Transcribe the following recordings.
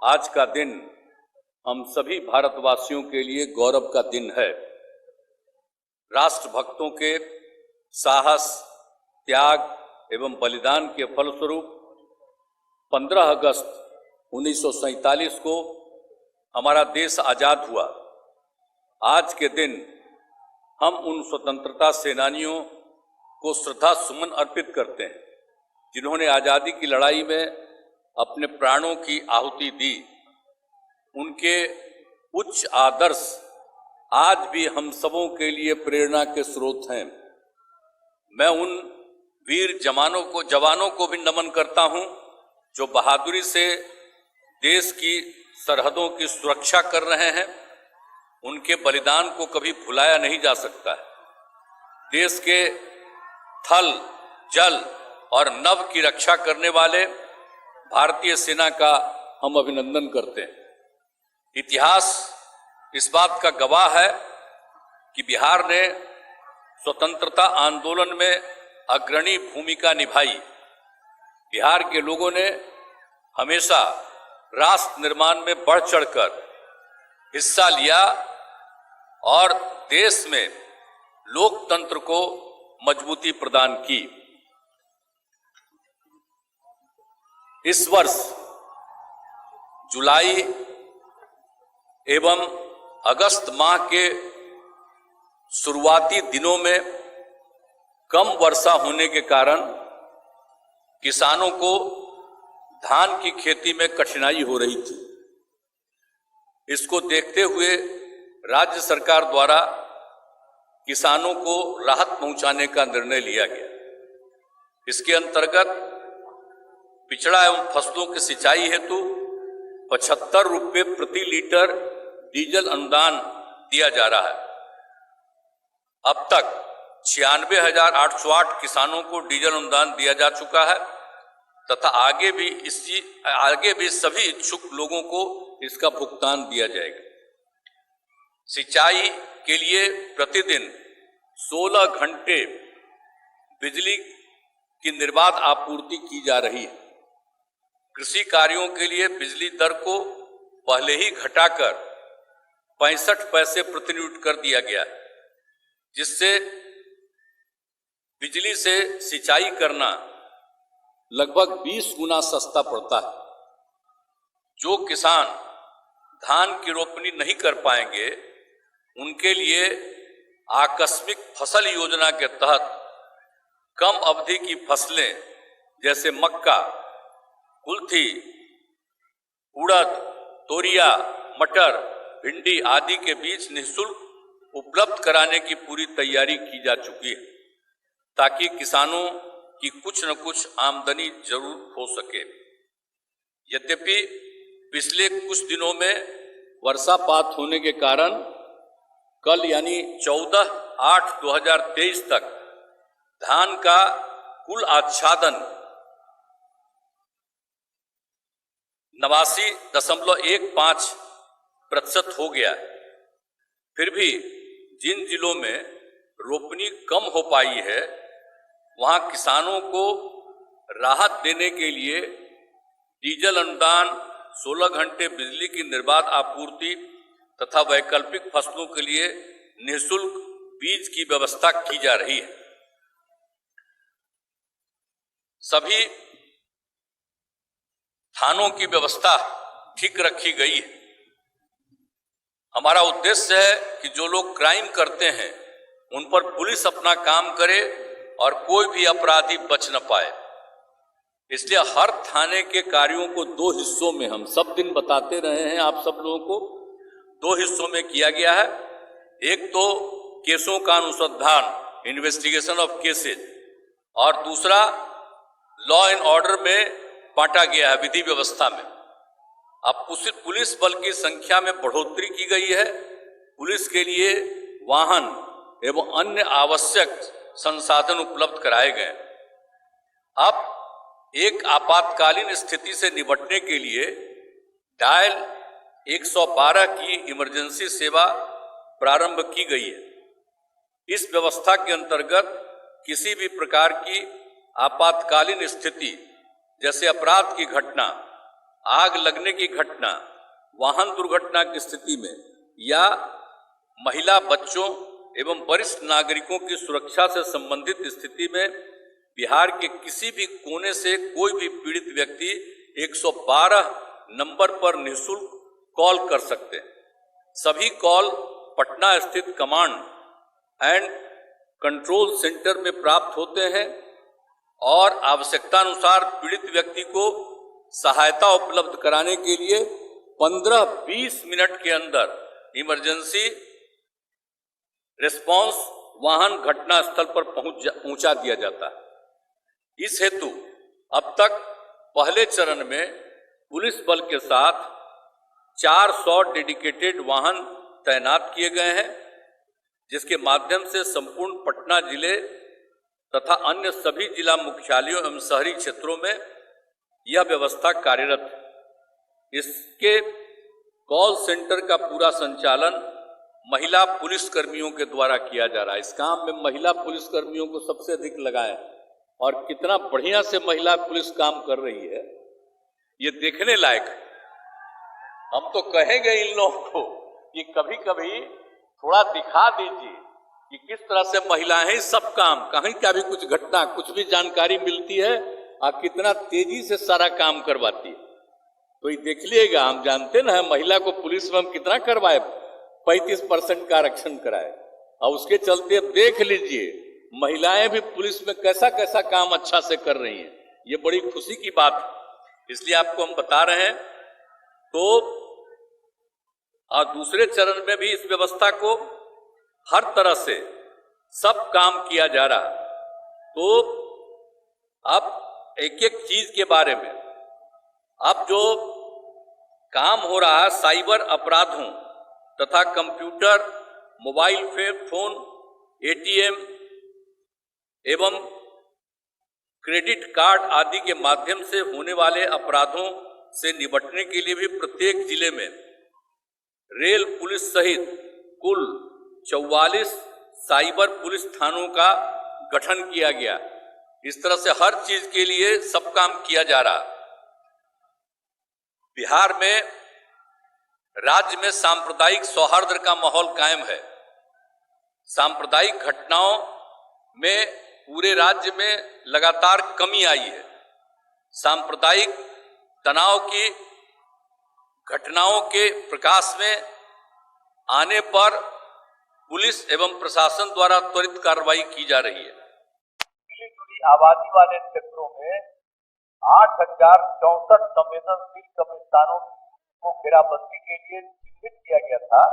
आज का दिन हम सभी भारतवासियों के लिए गौरव का दिन है। राष्ट्रभक्तों के साहस, त्याग एवं बलिदान के फलस्वरूप 15 अगस्त 1947 को हमारा देश आजाद हुआ। आज के दिन हम उन स्वतंत्रता सेनानियों को श्रद्धा सुमन अर्पित करते हैं जिन्होंने आज़ादी की लड़ाई में अपने प्राणों की आहुति दी। उनके उच्च आदर्श आज भी हम सबों के लिए प्रेरणा के स्रोत हैं। मैं उन वीर जवानों को भी नमन करता हूं जो बहादुरी से देश की सरहदों की सुरक्षा कर रहे हैं। उनके बलिदान को कभी भुलाया नहीं जा सकता है। देश के थल, जल और नभ की रक्षा करने वाले भारतीय सेना का हम अभिनंदन करते हैं। इतिहास इस बात का गवाह है कि बिहार ने स्वतंत्रता आंदोलन में अग्रणी भूमिका निभाई। बिहार के लोगों ने हमेशा राष्ट्र निर्माण में बढ़ चढ़कर हिस्सा लिया और देश में लोकतंत्र को मजबूती प्रदान की। इस वर्ष जुलाई एवं अगस्त माह के शुरुआती दिनों में कम वर्षा होने के कारण किसानों को धान की खेती में कठिनाई हो रही थी। इसको देखते हुए राज्य सरकार द्वारा किसानों को राहत पहुंचाने का निर्णय लिया गया। इसके अंतर्गत पिछड़ा एवं फसलों की सिंचाई हेतु 75 रुपये प्रति लीटर डीजल अनुदान दिया जा रहा है। अब तक 96,808 किसानों को डीजल अनुदान दिया जा चुका है तथा आगे भी सभी इच्छुक लोगों को इसका भुगतान दिया जाएगा। सिंचाई के लिए प्रतिदिन 16 घंटे बिजली की निर्बाध आपूर्ति की जा रही है। कृषि कार्यों के लिए बिजली दर को पहले ही घटाकर 65 पैसे प्रति यूनिट कर दिया गया है, जिससे बिजली से सिंचाई करना लगभग 20 गुना सस्ता पड़ता है। जो किसान धान की रोपनी नहीं कर पाएंगे उनके लिए आकस्मिक फसल योजना के तहत कम अवधि की फसलें जैसे मक्का, कुल्थी, उड़द, तोरिया, मटर, भिंडी आदि के बीज निःशुल्क उपलब्ध कराने की पूरी तैयारी की जा चुकी है ताकि किसानों की कुछ न कुछ आमदनी जरूर हो सके। यद्यपि पिछले कुछ दिनों में वर्षापात होने के कारण कल यानी 14/8/2023 तक धान का कुल आच्छादन 89.15% हो गया। फिर भी जिन जिलों में रोपनी कम हो पाई है वहां किसानों को राहत देने के लिए डीजल अनुदान, 16 घंटे बिजली की निर्बाध आपूर्ति तथा वैकल्पिक फसलों के लिए निःशुल्क बीज की व्यवस्था की जा रही है। सभी थानों की व्यवस्था ठीक रखी गई है। हमारा उद्देश्य है कि जो लोग क्राइम करते हैं उन पर पुलिस अपना काम करे और कोई भी अपराधी बच न पाए। इसलिए हर थाने के कार्यों को 2 हिस्सों में, हम सब दिन बताते रहे हैं आप सब लोगों को, 2 हिस्सों में किया गया है। एक तो केसों का अनुसंधान, इन्वेस्टिगेशन ऑफ केसेस, और दूसरा लॉ एंड ऑर्डर में बांटा गया है, विधि व्यवस्था में। अब पुलिस बल की संख्या में बढ़ोतरी की गई है। पुलिस के लिए वाहन एवं अन्य आवश्यक संसाधन उपलब्ध कराए गए। अब एक आपातकालीन स्थिति से निपटने के लिए डायल 112 की इमरजेंसी सेवा प्रारंभ की गई है। इस व्यवस्था के अंतर्गत किसी भी प्रकार की आपातकालीन स्थिति जैसे अपराध की घटना आग लगने की घटना, वाहन दुर्घटना की स्थिति में या महिला, बच्चों एवं वरिष्ठ नागरिकों की सुरक्षा से संबंधित स्थिति में बिहार के किसी भी कोने से कोई भी पीड़ित व्यक्ति 112 नंबर पर निःशुल्क कॉल कर सकते हैं। सभी कॉल पटना स्थित कमांड एंड कंट्रोल सेंटर में प्राप्त होते हैं और आवश्यकतानुसार पीड़ित व्यक्ति को सहायता उपलब्ध कराने के लिए 15-20 मिनट के अंदर इमरजेंसी रिस्पांस वाहन घटना स्थल पर पहुंचा दिया जाता है। इस हेतु अब तक पहले चरण में पुलिस बल के साथ 400 डेडिकेटेड वाहन तैनात किए गए हैं, जिसके माध्यम से संपूर्ण पटना जिले तथा अन्य सभी जिला मुख्यालयों एवं शहरी क्षेत्रों में यह व्यवस्था कार्यरत है। इसके कॉल सेंटर का पूरा संचालन महिला पुलिस कर्मियों के द्वारा किया जा रहा है। इस काम में महिला पुलिस कर्मियों को सबसे अधिक लगाएं और कितना बढ़िया से महिला पुलिस काम कर रही है, ये देखने लायक है। हम तो कहेंगे इन लोगों को कि कभी कभी थोड़ा दिखा दीजिए कि किस तरह से महिलाएं सब काम, कहीं का भी कुछ घटना, कुछ भी जानकारी मिलती है और कितना तेजी से सारा काम करवाती है। तो ये देख लीजिएगा, हम जानते ना है महिला को पुलिस में हम कितना करवाए, 35% का आरक्षण कराए, और उसके चलते अब देख लीजिए महिलाएं भी पुलिस में कैसा कैसा काम अच्छा से कर रही हैं। ये बड़ी खुशी की बात है, इसलिए आपको हम बता रहे हैं। तो और दूसरे चरण में भी इस व्यवस्था को हर तरह से सब काम किया जा रहा। तो अब एक एक चीज के बारे में, अब जो काम हो रहा है साइबर अपराधों तथा कंप्यूटर, मोबाइल फोन, एटीएम एवं क्रेडिट कार्ड आदि के माध्यम से होने वाले अपराधों से निपटने के लिए भी प्रत्येक जिले में रेल पुलिस सहित कुल 44 साइबर पुलिस थानों का गठन किया गया। इस तरह से हर चीज के लिए सब काम किया जा रहा। बिहार में राज्य में सांप्रदायिक सौहार्द का माहौल कायम है। सांप्रदायिक घटनाओं में पूरे राज्य में लगातार कमी आई है। सांप्रदायिक तनाव की घटनाओं के प्रकाश में आने पर पुलिस एवं प्रशासन द्वारा त्वरित कार्रवाई की जा रही है। मिली जुली आबादी वाले क्षेत्रों में 8,064 संवेदनशील कब्रिस्तानों को घेराबंदी के लिए चिन्हित किया गया था,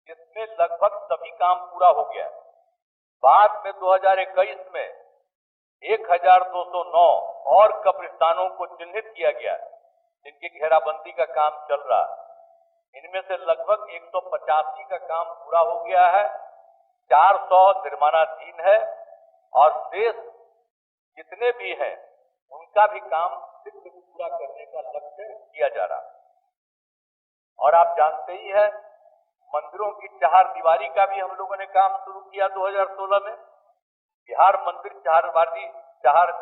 जिसमें लगभग सभी काम पूरा हो गया। बाद में 2021 में 1,209 और कब्रिस्तानों को चिन्हित किया गया, जिनकी घेराबंदी का काम चल रहा है। इनमें से लगभग 185 का काम पूरा हो गया है, 400 निर्माणाधीन है और शेष जितने भी हैं उनका भी काम शीघ्र पूरा करने का लक्ष्य किया जा रहा है। और आप जानते ही हैं, मंदिरों की चार दीवारी का भी हम लोगों ने काम शुरू किया 2016 में। बिहार मंदिर चार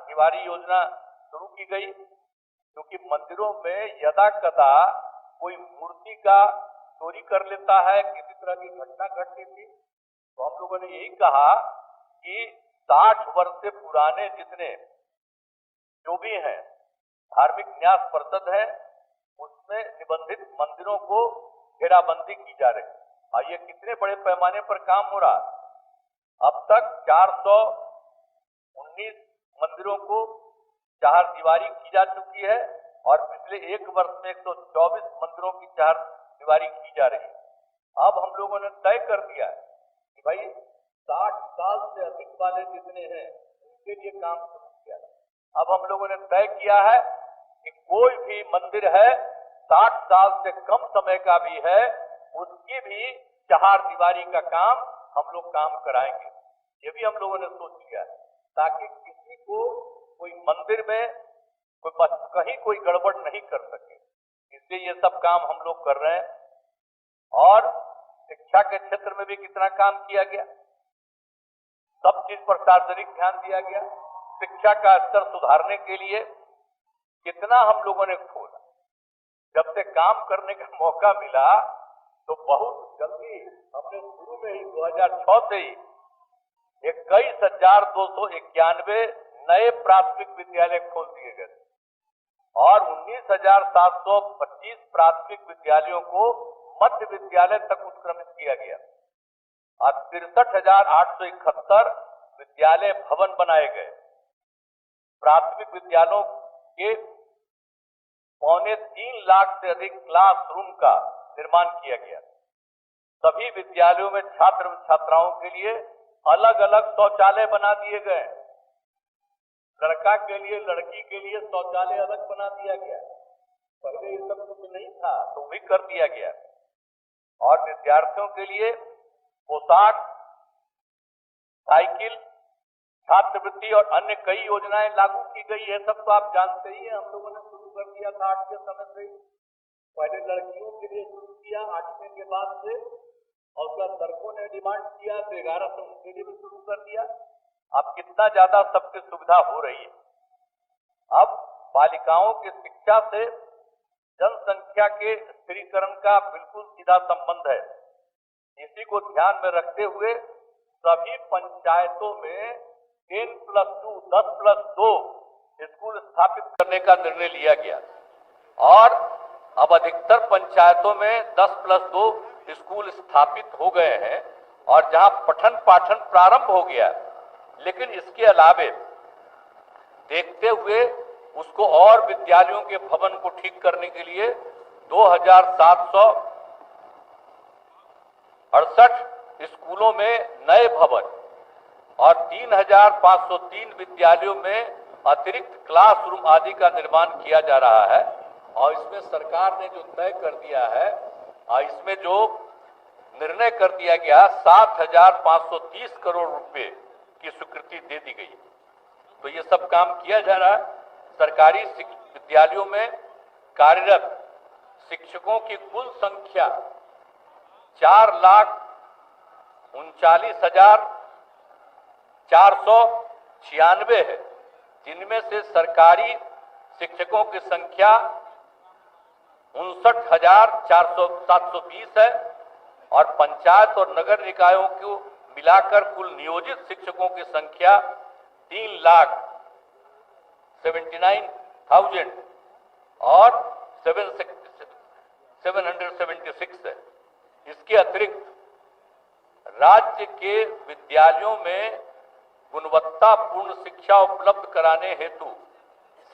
दीवारी योजना शुरू की गई, क्योंकि मंदिरों में यदा कदा कोई मूर्ति का चोरी कर लेता है, किसी तरह की घटना घटती थी, तो हम लोगों ने यही कहा कि 60 वर्ष से पुराने जितने जो भी हैं धार्मिक न्यास परिषद है, उसमें निबंधित मंदिरों को घेराबंदी की जा रही है। और ये कितने बड़े पैमाने पर काम हो रहा है। अब तक 419 मंदिरों को चार दीवारी की जा चुकी है और पिछले एक वर्ष में 124 मंदिरों की चार दीवारी की जा रही है। अब हम लोगों ने तय कर दिया है कि भाई 60 साल से अधिक वाले जितने हैं उनके लिए काम शुरू किया है। अब हम लोगों ने तय किया है कि कोई भी मंदिर है 60 साल से कम समय का भी है, उसकी भी चार दीवारी का काम हम लोग काम कराएंगे। ये भी हम लोगों ने सोच लिया है, ताकि किसी को कोई मंदिर में कहीं कोई गड़बड़ नहीं कर सके। इसलिए ये सब काम हम लोग कर रहे हैं। और शिक्षा के क्षेत्र में भी कितना काम किया गया, सब चीज पर सार्वजनिक ध्यान दिया गया। शिक्षा का स्तर सुधारने के लिए कितना हम लोगों ने खोला। जब से काम करने का मौका मिला तो बहुत जल्दी हमने शुरू में ही 2006 से ही 21,291 नए प्राथमिक विद्यालय खोल दिए गए और 19,725 प्राथमिक विद्यालयों को मध्य विद्यालय तक उत्क्रमित किया गया और 63,871 विद्यालय भवन बनाए गए। प्राथमिक विद्यालयों के 3.25 लाख से अधिक क्लासरूम का निर्माण किया गया। सभी विद्यालयों में छात्र व छात्राओं के लिए अलग अलग शौचालय बना दिए गए। लड़का के लिए लड़की के लिए शौचालय अलग बना दिया गया। पहले ये सब कुछ नहीं था तो भी कर दिया गया। और विद्यार्थियों के लिए पोशाक, साइकिल, छात्रवृत्ति और अन्य कई योजनाएं लागू की गई है। सब तो आप जानते ही हैं, हम लोगों ने शुरू कर दिया था 8 के समय से। पहले लड़कियों के लिए शुरू किया 8वें के बाद से, और उसका लड़कों ने डिमांड किया तो 11 से उनके लिए भी शुरू कर दिया। अब कितना ज्यादा सबकी सुविधा हो रही है। अब बालिकाओं की शिक्षा से जनसंख्या के स्थिरीकरण का बिल्कुल सीधा संबंध है। इसी को ध्यान में रखते हुए सभी पंचायतों में 10+2 10+2 स्कूल स्थापित करने का निर्णय लिया गया और अब अधिकतर पंचायतों में 10+2 स्कूल स्थापित हो गए हैं और जहां पठन पाठन प्रारंभ हो गया। लेकिन इसके अलावे देखते हुए उसको और विद्यालयों के भवन को ठीक करने के लिए 2,768 स्कूलों में नए भवन और 3,503 विद्यालयों में अतिरिक्त क्लासरूम आदि का निर्माण किया जा रहा है। और इसमें सरकार ने जो तय कर दिया है, इसमें जो निर्णय कर दिया गया 7,530 करोड़ रुपए की स्वीकृति दे दी गई। तो ये सब काम किया जा रहा है। सरकारी विद्यालयों में कार्यरत शिक्षकों की कुल संख्या 4,39,496 है, जिनमें से सरकारी शिक्षकों की संख्या 59,720 है और पंचायत और नगर निकायों को मिलाकर कुल नियोजित शिक्षकों की संख्या 3,79,000 और 776 है। इसके अतिरिक्त राज्य के विद्यालयों में गुणवत्तापूर्ण शिक्षा उपलब्ध कराने हेतु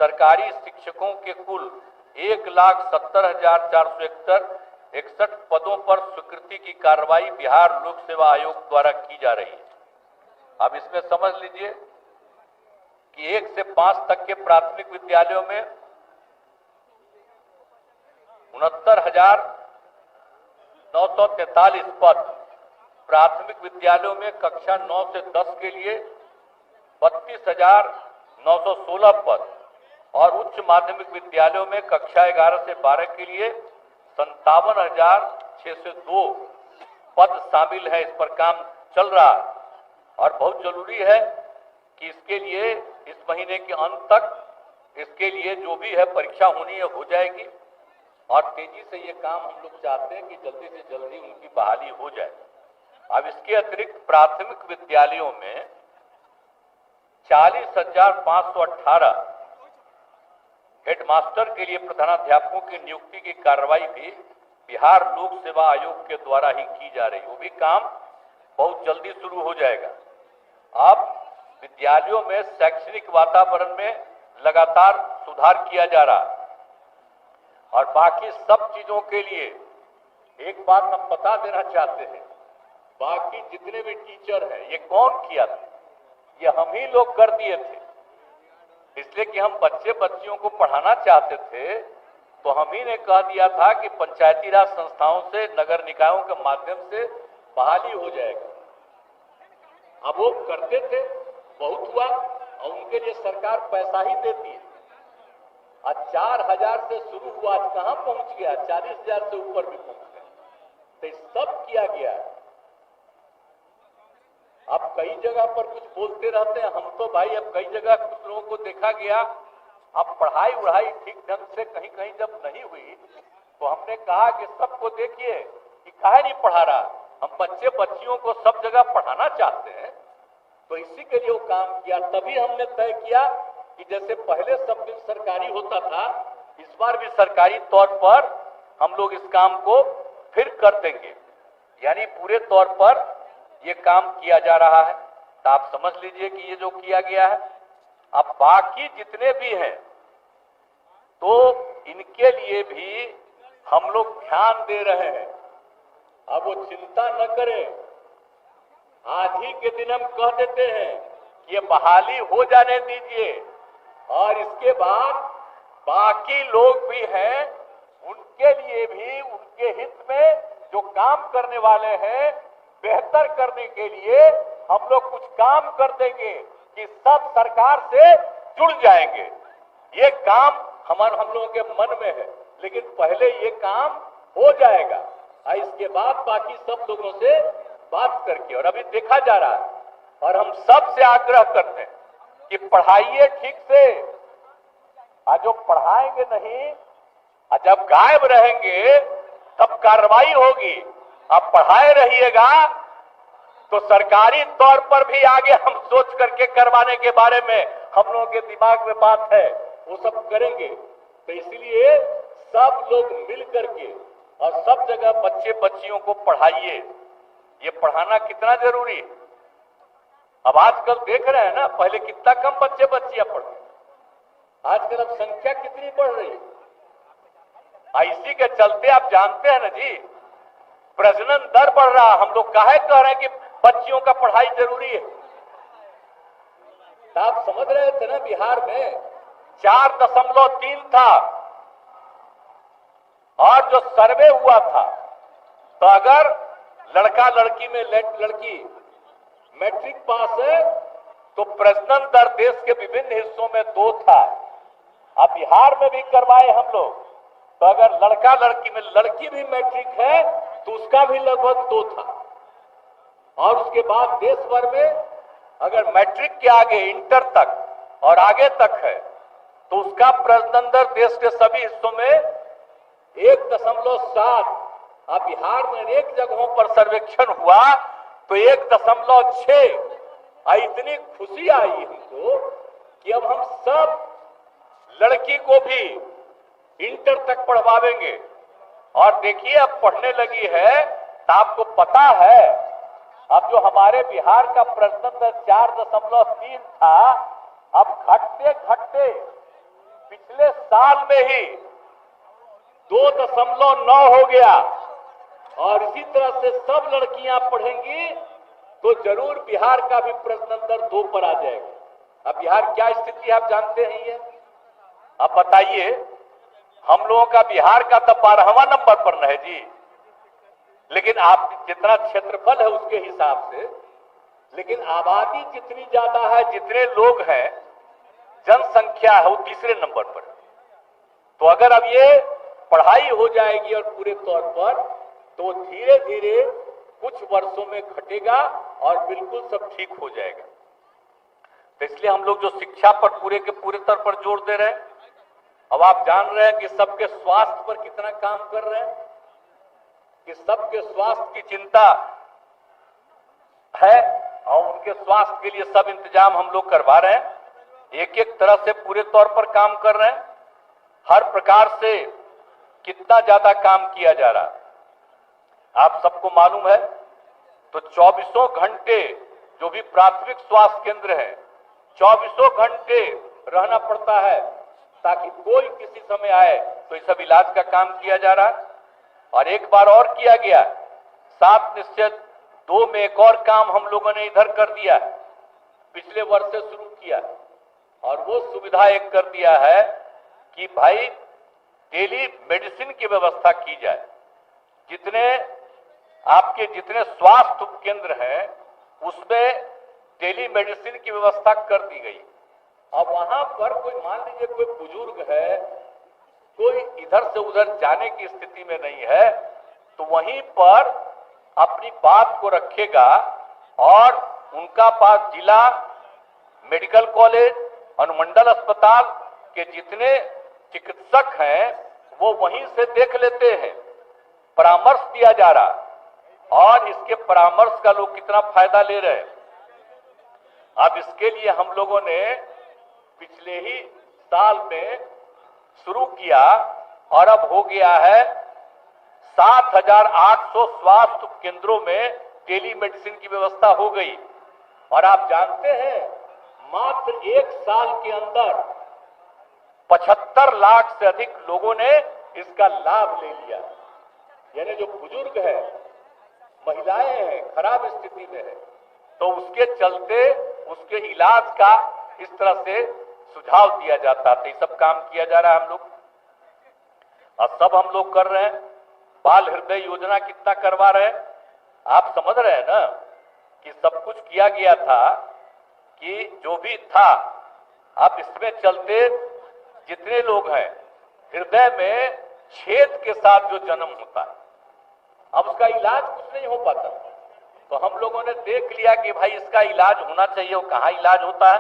सरकारी शिक्षकों के कुल 1,70,461 पदों पर स्वीकृति की कार्रवाई बिहार लोक सेवा आयोग द्वारा की जा रही है। अब इसमें समझ लीजिए कि 1 से 5 तक के प्राथमिक विद्यालयों में 69,943 पद, प्राथमिक विद्यालयों में कक्षा 9 से 10 के लिए 32,916 पद और उच्च माध्यमिक विद्यालयों में कक्षा 11 से 12 के लिए 57,602 पद शामिल है। इस पर काम चल रहा है और बहुत जरूरी है कि इसके लिए इस महीने के अंत तक इसके लिए जो भी है परीक्षा होनी है हो जाएगी और तेजी से ये काम हम लोग चाहते हैं कि जल्दी से जल्दी उनकी बहाली हो जाए। अब इसके अतिरिक्त प्राथमिक विद्यालयों में 40,518 हेडमास्टर के लिए प्रधानाध्यापकों की नियुक्ति की कार्रवाई भी बिहार लोक सेवा आयोग के द्वारा ही की जा रही है। वो भी काम बहुत जल्दी शुरू हो जाएगा। अब विद्यालयों में शैक्षणिक वातावरण में लगातार सुधार किया जा रहा है और बाकी सब चीजों के लिए एक बात हम बता देना चाहते हैं, बाकी जितने भी टीचर हैं ये कौन किया था? ये हम ही लोग कर दिए थे। इसलिए कि हम बच्चे बच्चियों को पढ़ाना चाहते थे तो हम ही ने कह दिया था कि पंचायती राज संस्थाओं से, नगर निकायों के माध्यम से बहाली हो जाएगा। अब वो करते थे, बहुत हुआ और उनके लिए सरकार पैसा ही देती है। आज 4,000 से शुरू हुआ, आज कहां पहुंच गया? 40,000 से ऊपर भी पहुंच गया। तो सब किया गया है। अब कई जगह पर कुछ बोलते रहते हैं हम तो भाई, अब कई जगह कुछ लोगों को देखा गया अब पढ़ाई उढ़ाई ठीक ढंग से कहीं कहीं जब नहीं हुई तो हमने कहा कि सबको देखिए कि काहे नहीं पढ़ा रहा, हम बच्चे बच्चियों को सब जगह पढ़ाना चाहते हैं, तो इसी के लिए वो काम किया। तभी हमने तय किया कि जैसे पहले सब दिन सरकारी होता था, इस बार भी सरकारी तौर पर हम लोग इस काम को फिर कर देंगे, यानी पूरे तौर पर ये काम किया जा रहा है। तो आप समझ लीजिए कि ये जो किया गया है, अब बाकी जितने भी हैं तो इनके लिए भी हम लोग ध्यान दे रहे हैं। अब वो चिंता न करें, आज ही के दिन हम कह देते हैं कि ये बहाली हो जाने दीजिए, और इसके बाद बाकी लोग भी हैं, उनके लिए भी उनके हित में जो काम करने वाले हैं, बेहतर करने के लिए हम लोग कुछ काम कर देंगे कि सब सरकार से जुड़ जाएंगे। ये काम हम लोगों के मन में है, लेकिन पहले ये काम हो जाएगा और इसके बाद बाकी सब लोगों से बात करके, और अभी देखा जा रहा है और हम सब से आग्रह करते हैं कि पढ़ाइए ठीक से। आज जो पढ़ाएंगे नहीं, और जब गायब रहेंगे तब कार्रवाई होगी। अब पढ़ाए रहिएगा तो सरकारी तौर पर भी आगे हम सोच करके करवाने के बारे में हम लोगों के दिमाग में बात है, वो सब करेंगे। तो इसलिए सब लोग मिल करके और सब जगह बच्चे बच्चियों को पढ़ाइए। ये पढ़ाना कितना जरूरी है। अब आजकल देख रहे हैं ना, पहले कितना कम बच्चे बच्चियां पढ़ते, आजकल अब संख्या कितनी बढ़ रही है। इसी के चलते आप जानते हैं ना जी, प्रजनन दर बढ़ रहा। हम लोग काहे कह रहे हैं कि बच्चियों का पढ़ाई जरूरी है। तो आप समझ रहे थे ना, बिहार में 4.3 था, और जो सर्वे हुआ था तो अगर लड़का लड़की में लड़की मैट्रिक पास है तो प्रजनन दर देश के विभिन्न हिस्सों में 2 था। अब बिहार में भी करवाए हम लोग, तो अगर लड़का लड़की में लड़की भी मैट्रिक है तो उसका भी लगभग 2 था। और उसके बाद देश भर में अगर मैट्रिक के आगे इंटर तक और आगे तक है तो उसका प्रजनन दर देश के सभी हिस्सों में 1.7। अब बिहार में अनेक जगहों पर सर्वेक्षण हुआ तो 1.6। इतनी खुशी आई हमको कि अब हम सब लड़की को भी इंटर तक पढ़वावेंगे। और देखिए अब पढ़ने लगी है तो आपको पता है, अब जो हमारे बिहार का प्रजनन दर 4.3 था, अब घटते घटते पिछले साल में ही 2.9 हो गया। और इसी तरह से सब लड़कियां पढ़ेंगी तो जरूर बिहार का भी प्रजनन दर 2 पर आ जाएगा। अब बिहार क्या स्थिति है आप जानते हैं ये। अब बताइए, हम लोगों का बिहार का तो 12वां नंबर पर न है जी, लेकिन आप जितना क्षेत्रफल है उसके हिसाब से, लेकिन आबादी जितनी ज्यादा है, जितने लोग हैं, जनसंख्या है, वो तीसरे नंबर पर। तो अगर अब ये पढ़ाई हो जाएगी और पूरे तौर पर, तो धीरे धीरे कुछ वर्षों में घटेगा और बिल्कुल सब ठीक हो जाएगा। तो इसलिए हम लोग जो शिक्षा पर पूरे के पूरे तौर पर जोर दे रहे हैं। अब आप जान रहे हैं कि सबके स्वास्थ्य पर कितना काम कर रहे हैं, कि सबके स्वास्थ्य की चिंता है और उनके स्वास्थ्य के लिए सब इंतजाम हम लोग करवा रहे हैं। एक एक तरह से पूरे तौर पर काम कर रहे हैं। हर प्रकार से कितना ज्यादा काम किया जा रहा है आप सबको मालूम है। तो 24 घंटे जो भी प्राथमिक स्वास्थ्य केंद्र है, 24 घंटे रहना पड़ता है ताकि कोई किसी समय आए तो ये सब इलाज का काम किया जा रहा है। और एक बार और किया गया, 7 निश्चय 2 में एक और काम हम लोगों ने इधर कर दिया है, पिछले वर्ष से शुरू किया, और वो सुविधा एक कर दिया है कि भाई टेली मेडिसिन की व्यवस्था की जाए। जितने स्वास्थ्य उपकेंद्र हैं उसमें टेली मेडिसिन की व्यवस्था कर दी गई। अब वहां पर कोई मान लीजिए कोई बुजुर्ग है, कोई इधर से उधर जाने की स्थिति में नहीं है, तो वहीं पर अपनी बात को रखेगा और उनका पास जिला मेडिकल कॉलेज, अनुमंडल अस्पताल कि जितने चिकित्सक हैं वो वहीं से देख लेते हैं, परामर्श दिया जा रहा और इसके परामर्श का लोग कितना फायदा ले रहे हैं। अब इसके लिए हम लोगों ने पिछले ही साल में शुरू किया और अब हो गया है 7,800 स्वास्थ्य केंद्रों में टेली मेडिसिन की व्यवस्था हो गई। और आप जानते हैं मात्र एक साल के अंदर 75 लाख से अधिक लोगों ने इसका लाभ ले लिया। यानी जो बुजुर्ग है, महिलाएं हैं, खराब स्थिति में है, तो उसके चलते उसके इलाज का इस तरह से सुझाव दिया जाता था। ये सब काम किया जा रहा है हम लोग, और सब हम लोग कर रहे हैं। बाल हृदय योजना कितना करवा रहे हैं, आप समझ रहे हैं ना कि सब कुछ किया गया था कि जो भी था। अब इसमें चलते जितने लोग हैं हृदय में छेद के साथ जो जन्म होता है, अब उसका इलाज कुछ नहीं हो पाता, तो हम लोगों ने देख लिया कि भाई इसका इलाज होना चाहिए। वो कहाँ इलाज होता है,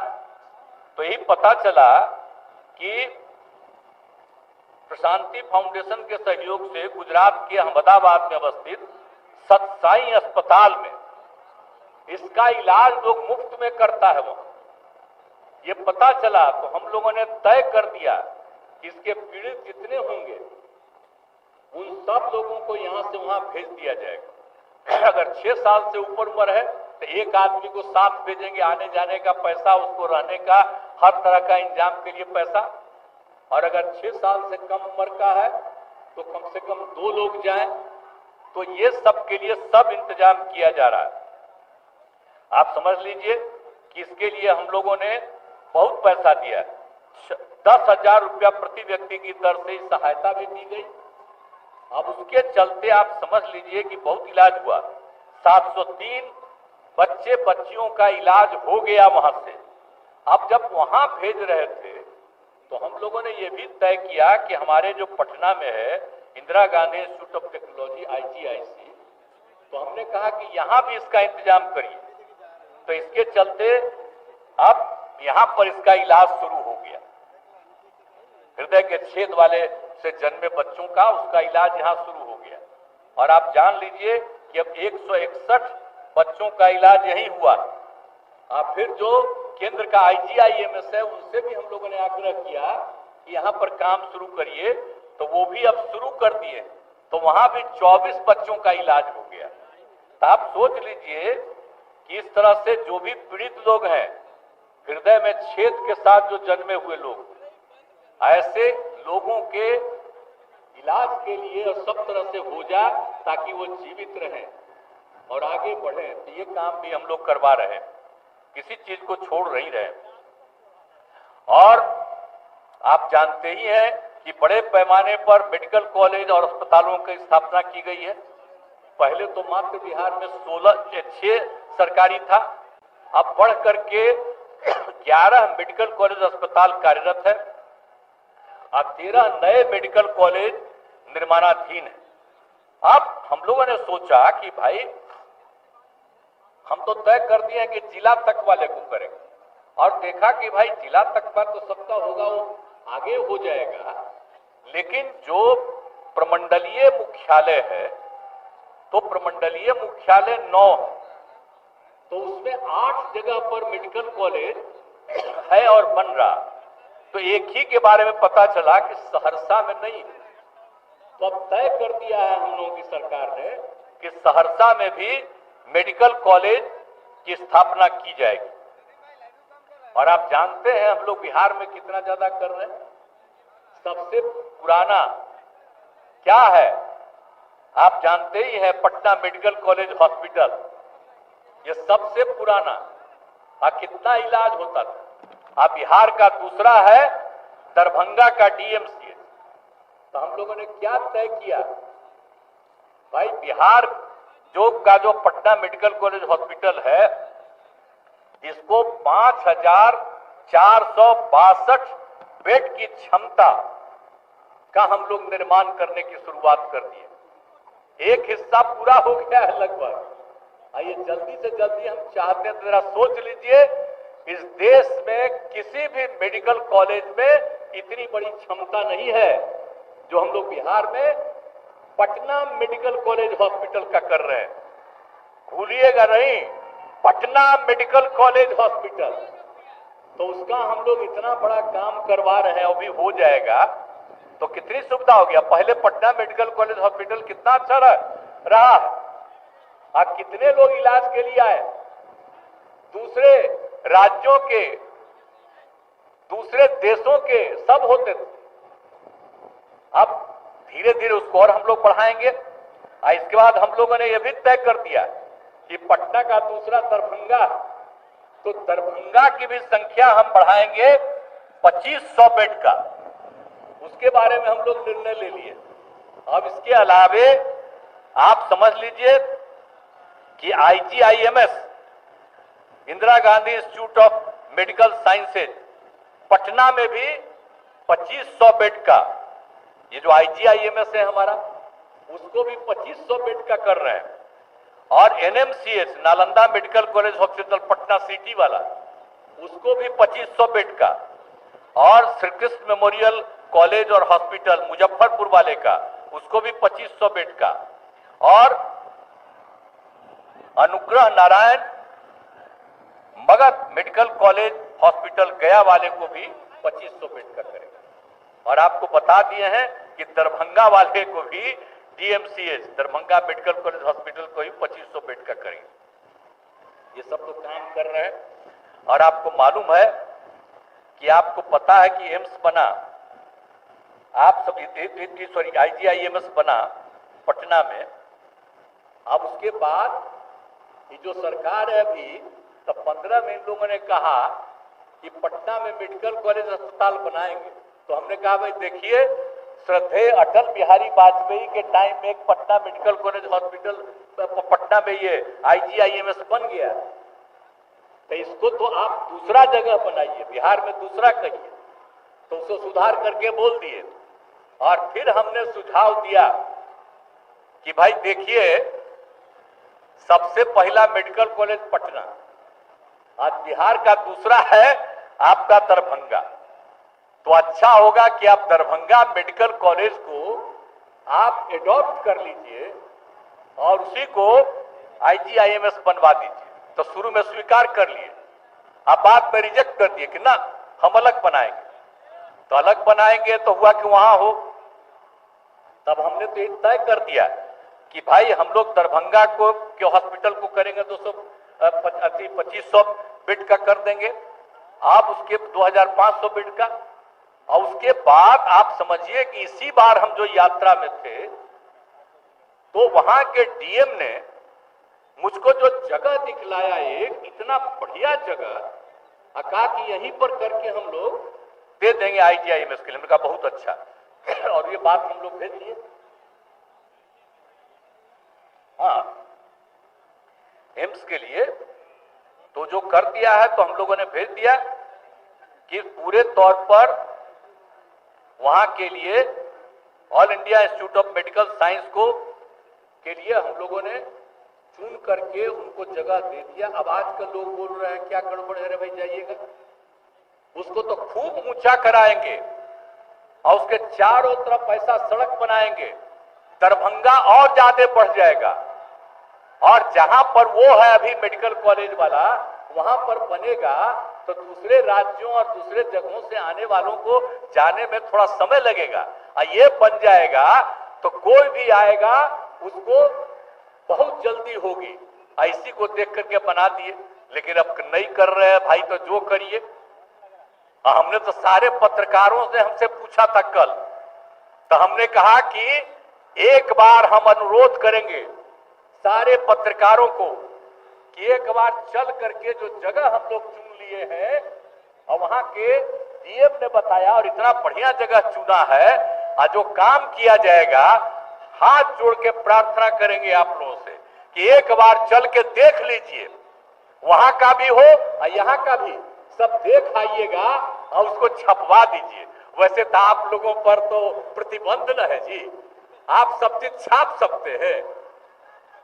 तो यही पता चला कि प्रशांति फाउंडेशन के सहयोग से गुजरात के अहमदाबाद में अवस्थित सतसाई अस्पताल में इसका इलाज लोग मुफ्त में करता है। वहां ये पता चला तो हम लोगों ने तय कर दिया कि इसके पीड़ित जितने होंगे उन सब लोगों को यहां से वहां भेज दिया जाएगा। अगर 6 साल से ऊपर उम्र है तो एक आदमी को साथ भेजेंगे, आने जाने का पैसा, उसको रहने का हर तरह का इंतजाम के लिए पैसा। और अगर 6 साल से कम उम्र का है तो कम से कम 2 लोग जाएं। तो ये सब के लिए सब इंतजाम किया जा रहा है। आप समझ लीजिए कि इसके लिए हम लोगों ने बहुत पैसा दिया। 10,000 रुपया प्रति व्यक्ति की दर से सहायता भी दी गई। अब उसके चलते आप समझ लीजिए कि बहुत इलाज हुआ। 703 बच्चे बच्चियों का इलाज हो गया वहां से। अब जब वहां भेज रहे थे तो हम लोगों ने यह भी तय किया कि हमारे जो पटना में है Indira Gandhi institute of technology IGIC, तो हमने कहा कि यहां भी इसका इंतजाम करिए। तो इसके चलते अब यहां पर इसका इलाज शुरू हो गया। हृदय के छेद वाले से जन्मे बच्चों का उसका इलाज यहां शुरू हो गया। और आप जान लीजिए कि अब 161 बच्चों का इलाज यही हुआ। फिर जो केंद्र का IGIMS है उनसे भी हम लोगों ने आग्रह किया कि यहां पर काम शुरू करिए, तो वो भी अब शुरू कर दिए। तो वहां भी 24 बच्चों का इलाज हो गया। तो आप सोच लीजिए कि इस तरह से जो भी पीड़ित लोग हैं हृदय में छेद के साथ जो जन्मे हुए लोग, ऐसे लोगों के इलाज के लिए और सब तरह से हो जाए ताकि वो जीवित रहें और आगे बढ़े। तो ये काम भी हम लोग करवा रहे हैं, किसी चीज को छोड़ नहीं रहे। और आप जानते ही हैं कि बड़े पैमाने पर मेडिकल कॉलेज और अस्पतालों की स्थापना की गई है। पहले तो मात्र बिहार में 6 सरकारी था, अब बढ़ करके 11 मेडिकल कॉलेज अस्पताल कार्यरत है और 13 नए मेडिकल कॉलेज निर्माणाधीन है। अब हम लोगों ने सोचा कि भाई हम तो तय कर दिए कि जिला तक वाले को करेंगे, और देखा कि भाई जिला तक पर तो सबका होगा, वो आगे हो जाएगा। लेकिन जो प्रमंडलीय मुख्यालय है तो प्रमंडलीय मुख्यालय 9 है, तो उसमें 8 जगह पर मेडिकल कॉलेज है और बन रहा। तो एक ही के बारे में पता चला कि सहरसा में नहीं है। तो अब तय कर दिया है हम लोगों की सरकार ने कि सहरसा में भी मेडिकल कॉलेज की स्थापना की जाएगी। और आप जानते हैं हम लोग बिहार में कितना ज्यादा कर रहे हैं। सबसे पुराना क्या है आप जानते ही हैं, पटना मेडिकल कॉलेज हॉस्पिटल, ये सबसे पुराना। कितना इलाज होता था। बिहार का दूसरा है दरभंगा का DMCH। तो हम लोगों ने क्या तय किया, भाई बिहार जो पटना मेडिकल कॉलेज हॉस्पिटल है इसको 5,462 बेड की क्षमता का हम लोग निर्माण करने की शुरुआत कर दी है। एक हिस्सा पूरा हो गया है लगभग। आइए जल्दी से जल्दी हम चाहते हैं, जरा सोच लीजिए इस देश में किसी भी मेडिकल कॉलेज में इतनी बड़ी क्षमता नहीं है जो हम लोग बिहार में पटना मेडिकल कॉलेज हॉस्पिटल का कर रहे हैं। भूलिएगा नहीं, पटना मेडिकल कॉलेज हॉस्पिटल, तो उसका हम लोग इतना बड़ा काम करवा रहे हैं, अभी हो जाएगा तो कितनी सुविधा हो गया। पहले पटना मेडिकल कॉलेज हॉस्पिटल कितना अच्छा रहा, आज कितने लोग इलाज के लिए आए, दूसरे राज्यों के, दूसरे देशों के सब होते थे। अब धीरे धीरे उसको और हम लोग बढ़ाएंगे। इसके बाद हम लोगों ने यह भी तय कर दिया कि पटना का दूसरा दरभंगा, तो दरभंगा की भी संख्या हम बढ़ाएंगे 2500 बेड का, उसके बारे में हम लोग निर्णय ले लिए। अब इसके अलावे आप समझ लीजिए कि IGIMS Indira Gandhi institute of medical sciences Patna में भी 2500 बेड का, ये जो IGIMS है हमारा, उसको भी 2500 बेड का कर रहे हैं। और NMCH Nalanda medical college hospital Patna city वाला, उसको भी 2500 बेड का, और श्री कृष्ण मेमोरियल कॉलेज और हॉस्पिटल मुजफ्फरपुर वाले का, उसको भी 2500 बेड का, और Anugrah Narayan Magadh medical college hospital गया वाले को भी 2500 बेड का करेगा। और आपको बता दिए हैं कि दरभंगा वाले को भी DMCH Darbhanga medical college hospital को भी 2500 बेड का करेंगे। ये सब तो काम कर रहे हैं। और आपको मालूम है कि आपको पता है कि एम्स बना, आप सब सॉरी IGIMS बना पटना में। अब उसके बाद ये जो सरकार है अभी, तब 15 में इन लोगों ने कहा कि पटना में मेडिकल कॉलेज अस्पताल बनाएंगे। तो हमने कहा भाई देखिए, श्रद्धेय अटल बिहारी वाजपेयी के टाइम में एक Patna medical college hospital Patna में ये IGIMS बन गया, तो इसको तो आप दूसरा जगह बनाइए, बिहार में दूसरा कहिए। तो उसको सुधार करके बोल दिए। और फिर हमने सुझाव दिया कि भाई देखिए, सबसे पहला मेडिकल कॉलेज पटना, आज बिहार का दूसरा है आपका दरभंगा, तो अच्छा होगा कि आप दरभंगा मेडिकल कॉलेज को आप एडॉप्ट कर लीजिए और उसी को IGIMS बनवा दीजिए। तो शुरू में स्वीकार कर लिए, अब बाद में रिजेक्ट कर दिए कि ना हम अलग बनाएंगे। तो अलग बनाएंगे तो हुआ कि वहां हो, तब हमने तो ये तय कर दिया कि भाई हम लोग दरभंगा को के हॉस्पिटल को करेंगे 2500 बेड का कर देंगे, आप उसके 2500 बेड का। और उसके बाद आप समझिए कि इसी बार हम जो यात्रा में थे, तो वहां के DM ने मुझको जो जगह दिखलाया, एक इतना बढ़िया जगह, कहा कि यहीं पर करके हम लोग दे देंगे IGIMS के लिए। मैंने कहा बहुत अच्छा, और ये बात हम लोग भेज दिए। हाँ, एम्स के लिए तो जो कर दिया है, तो हम लोगों ने भेज दिया कि पूरे तौर पर वहां के लिए all India institute of medical science को के लिए हम लोगों ने चुन करके उनको जगह दे दिया। अब आजकल लोग बोल रहे हैं क्या गड़बड़ है रे भाई, जाइएगा, उसको तो खूब ऊंचा कराएंगे और उसके चारों तरफ ऐसा सड़क बनाएंगे, दरभंगा और ज्यादा बढ़ जाएगा। और जहां पर वो है अभी मेडिकल कॉलेज वाला, वहां पर बनेगा तो दूसरे राज्यों और दूसरे जगहों से आने वालों को जाने में थोड़ा समय लगेगा। और ये बन जाएगा तो कोई भी आएगा उसको बहुत जल्दी होगी। ऐसी को देख करके बना दिए, लेकिन अब नहीं कर रहे हैं भाई, तो जो करिए। हमने तो सारे पत्रकारों से हमसे पूछा था कल, तो हमने कहा कि एक बार हम अनुरोध करेंगे सारे पत्रकारों को कि एक बार चल करके जो जगह हम लोग चुन लिए हैं, और वहां के DM ने बताया, और इतना बढ़िया जगह चुना है, और जो काम किया जाएगा, हाथ जोड़ के प्रार्थना करेंगे आप लोगों से कि एक बार चल के देख लीजिए, वहां का भी हो और यहाँ का भी, सब देख आइएगा और उसको छपवा दीजिए। वैसे तो आप लोगों पर तो प्रतिबंध न है जी, आप सब चीज छाप सकते हैं,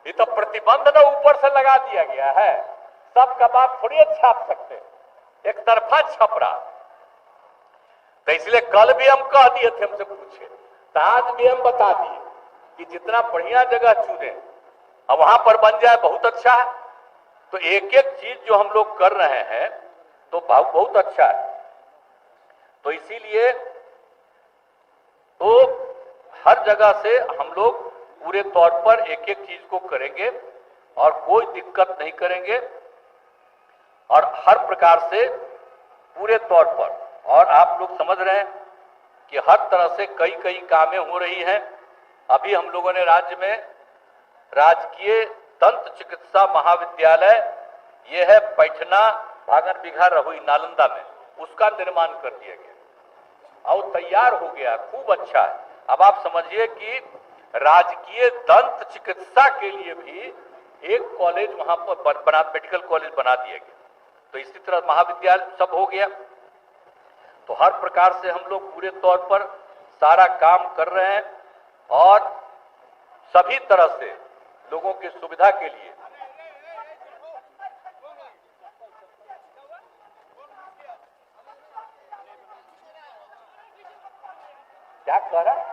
ये तो प्रतिबंध न ऊपर से लगा दिया गया है, सबका बात थोड़ी छाप सकते, एक तरफा छपरा। तो इसलिए कल भी हम कह दिए थे, हमसे पूछे, तो आज भी हम बता दिए कि जितना बढ़िया जगह चुने अब वहां पर बन जाए बहुत अच्छा है। तो एक एक चीज जो हम लोग कर रहे हैं तो बहुत अच्छा है। तो इसीलिए तो हर जगह से हम लोग पूरे तौर पर एक एक चीज को करेंगे और कोई दिक्कत नहीं करेंगे, और हर प्रकार से पूरे तौर पर, और आप लोग समझ रहे हैं कि हर तरह से कई कई कामें हो रही हैं। अभी हम लोगों ने राज्य में राजकीय दंत चिकित्सा महाविद्यालय, यह है पैठना भागन बिघा रहुई नालंदा में, उसका निर्माण कर दिया गया और तैयार हो गया, खूब अच्छा है। अब आप समझिए कि राजकीय दंत चिकित्सा के लिए भी एक कॉलेज वहां पर मेडिकल कॉलेज बना दिया गया। तो इसी तरह महाविद्यालय सब हो गया। तो हर प्रकार से हम लोग पूरे तौर पर सारा काम कर रहे हैं और सभी तरह से लोगों की सुविधा के लिए क्या कह रहा है?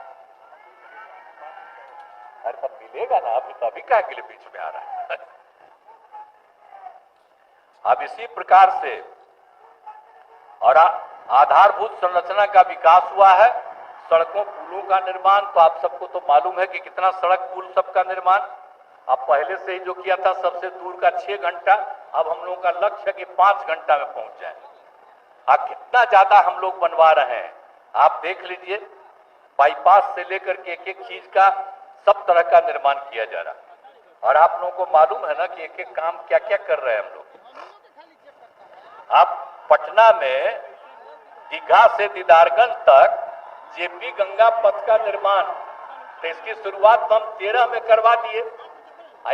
अरे तब मिलेगा ना, अभी तो अभी क्या के लिए बीच में आ रहा है। अब इसी प्रकार से और आधारभूत संरचना का विकास हुआ है। सड़कों पुलों का निर्माण, तो आप सबको तो मालूम है कि कितना सड़क पुल सबका निर्माण अब पहले से ही जो किया था, सबसे दूर का 6 घंटा, अब हम लोगों का लक्ष्य है कि 5 घंटा में पहुंच जाए। अब कितना ज्यादा हम लोग बनवा रहे हैं आप देख लीजिए। बाईपास से लेकर के एक एक चीज का सब तरह का निर्माण किया जा रहा है। और आप लोगों को मालूम है ना कि एक एक काम क्या क्या कर रहे हैं हम लोग। आप पटना में दीघा से दीदारगंज तक जेपी गंगा पथ का निर्माण, तो इसकी शुरुआत तो हम 13 में करवा दिए।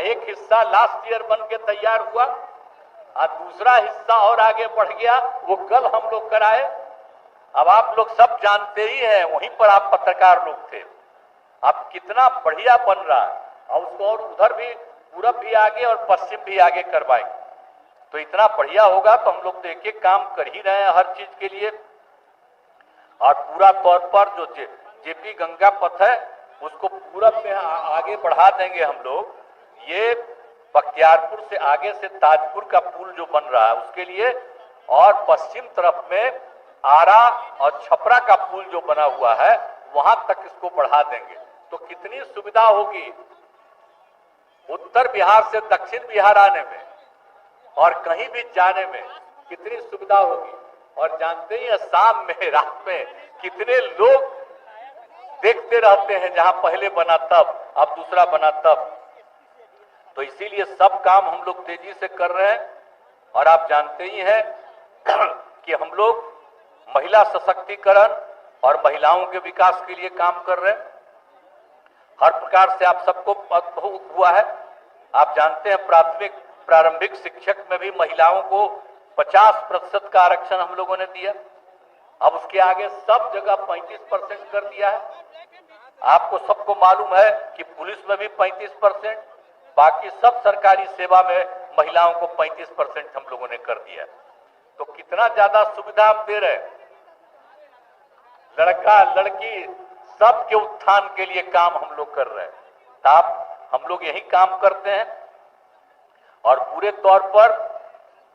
एक हिस्सा लास्ट ईयर बन के तैयार हुआ और दूसरा हिस्सा और आगे बढ़ गया, वो कल हम लोग कराए। अब आप लोग सब जानते ही हैं, वहीं पर आप पत्रकार लोग थे। अब कितना बढ़िया बन रहा है और उसको और उधर भी पूरब भी आगे और पश्चिम भी आगे करवाएंगे। तो इतना बढ़िया होगा। तो हम लोग तो एक एक काम कर ही रहे हैं हर चीज के लिए। और पूरा तौर पर जो जेपी गंगा पथ है उसको पूरब में आगे बढ़ा देंगे हम लोग। ये बख्तियारपुर से आगे से ताजपुर का पुल जो बन रहा है उसके लिए, और पश्चिम तरफ में आरा और छपरा का पुल जो बना हुआ है वहां तक इसको बढ़ा देंगे। तो कितनी सुविधा होगी उत्तर बिहार से दक्षिण बिहार आने में और कहीं भी जाने में, कितनी सुविधा होगी। और जानते ही शाम में रात में कितने लोग देखते रहते हैं, जहां पहले बना तब, अब दूसरा बना तब। तो इसीलिए सब काम हम लोग तेजी से कर रहे हैं। और आप जानते ही हैं कि हम लोग महिला सशक्तिकरण और महिलाओं के विकास के लिए काम कर रहे हैं। हर प्रकार से आप सबको हुआ है। आप जानते हैं प्रारंभिक शिक्षक में भी महिलाओं को 50% का आरक्षण हम लोगों ने दिया। अब उसके आगे सब जगह 35% कर दिया है। आपको सबको मालूम है कि पुलिस में भी 35%, बाकी सब सरकारी सेवा में महिलाओं को 35% हम लोगों ने कर दिया। तो कितना ज्यादा सुविधा हम दे रहे हैं। लड़का लड़की सबके उत्थान के लिए काम हम लोग कर रहे हैं। तो आप हम लोग यही काम करते हैं और पूरे तौर पर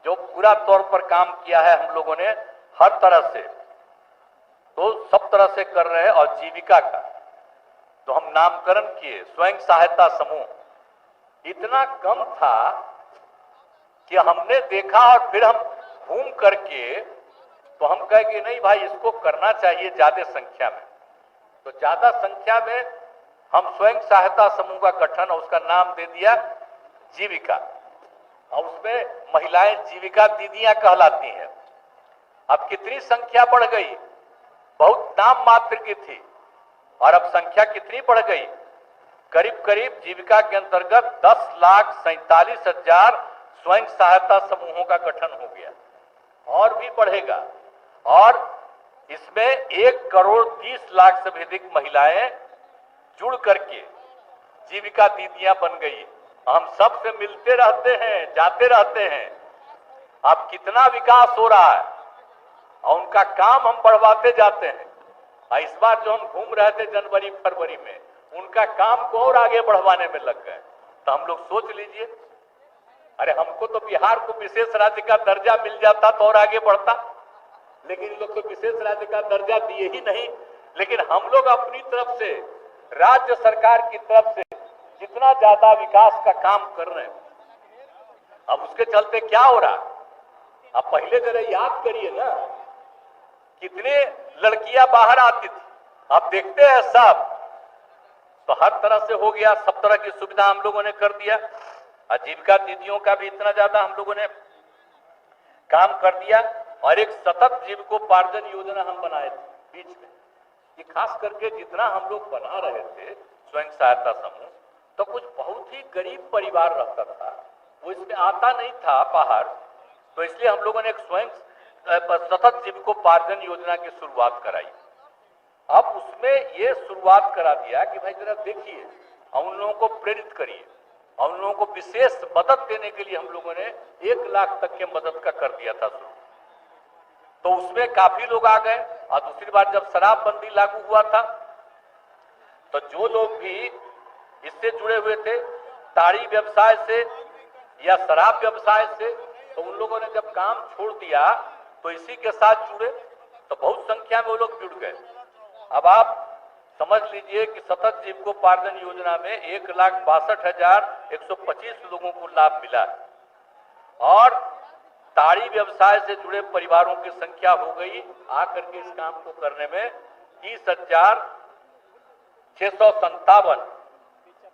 जो पूरा तौर पर काम किया है हम लोगों ने हर तरह से, तो सब तरह से कर रहे हैं। और जीविका का तो हम नामकरण किए, स्वयं सहायता समूह इतना कम था कि हमने देखा और फिर हम घूम करके तो हम कहे कि नहीं भाई इसको करना चाहिए ज्यादा संख्या में। तो ज्यादा संख्या में हम स्वयं सहायता समूह का गठन और उसका नाम दे दिया जीविका, और उसमें महिलाएं जीविका दीदियां कहलाती हैं। अब कितनी संख्या बढ़ गई, बहुत नाम मात्र की थी और अब संख्या कितनी बढ़ गई, करीब करीब जीविका के अंतर्गत 10,47,000 स्वयं सहायता समूहों का गठन हो गया और भी बढ़ेगा। और इसमें 1,30,00,000 से भी अधिक महिलाएं जुड़ करके जीविका दीदियां बन गई। हम सबसे मिलते रहते हैं, जाते रहते हैं। अब कितना विकास हो रहा है। और उनका काम हम बढ़वाते जाते हैं। और इस बार जो हम घूम रहे थे जनवरी फरवरी में, उनका काम को और आगे बढ़वाने में लग गए। तो हम लोग सोच लीजिए, अरे हमको तो बिहार को विशेष राज्य का दर्जा मिल जाता तो और आगे बढ़ता, लेकिन इन लोग तो विशेष राज्य का दर्जा दिए ही नहीं। लेकिन हम लोग अपनी तरफ से, राज्य सरकार की तरफ से जितना ज्यादा विकास का काम कर रहे हैं, अब उसके चलते क्या हो रहा, अब पहले जरा याद करिए ना, कितने लड़कियां बाहर आती थी, आप देखते हैं सब, तो हर तरह से हो गया, सब तरह की सुविधा हम लोगों ने कर दिया। आजीविका दीदियों का भी इतना ज्यादा हम लोगों ने काम कर दिया, और एक सतत जीविकोपार्जन योजना हम बनाए थे बीच में, कि खास करके जितना हम लोग बना रहे थे स्वयं सहायता समूह, तो कुछ बहुत ही गरीब परिवार रहता था, वो इसमें आता नहीं था बाहर, तो इसलिए हम लोगों ने एक स्वयं सतत जीविकोपार्जन योजना की शुरुआत कराई। अब उसमें ये शुरुआत करा दिया कि भाई जरा देखिए, उन लोगों को प्रेरित करिए, और उन लोगों को विशेष मदद देने के लिए हम लोगों ने 1 लाख तक के मदद का कर दिया था शुरू। तो उसमें काफी लोग आ गए। और दूसरी बार जब शराबबंदी लागू हुआ था, तो जो लोग भी इससे जुड़े हुए थे, ताड़ी व्यवसाय से या शराब व्यवसाय से, तो उन लोगों ने जब काम छोड़ दिया तो इसी के साथ जुड़े, तो बहुत संख्या में वो लोग जुड़ गए। अब आप समझ लीजिए कि सतत जीविकोपार्जन योजना में 1,62,125 लोगों को लाभ मिला, और ताड़ी व्यवसाय से जुड़े परिवारों की संख्या हो गई आकर के इस काम को करने में 30,657,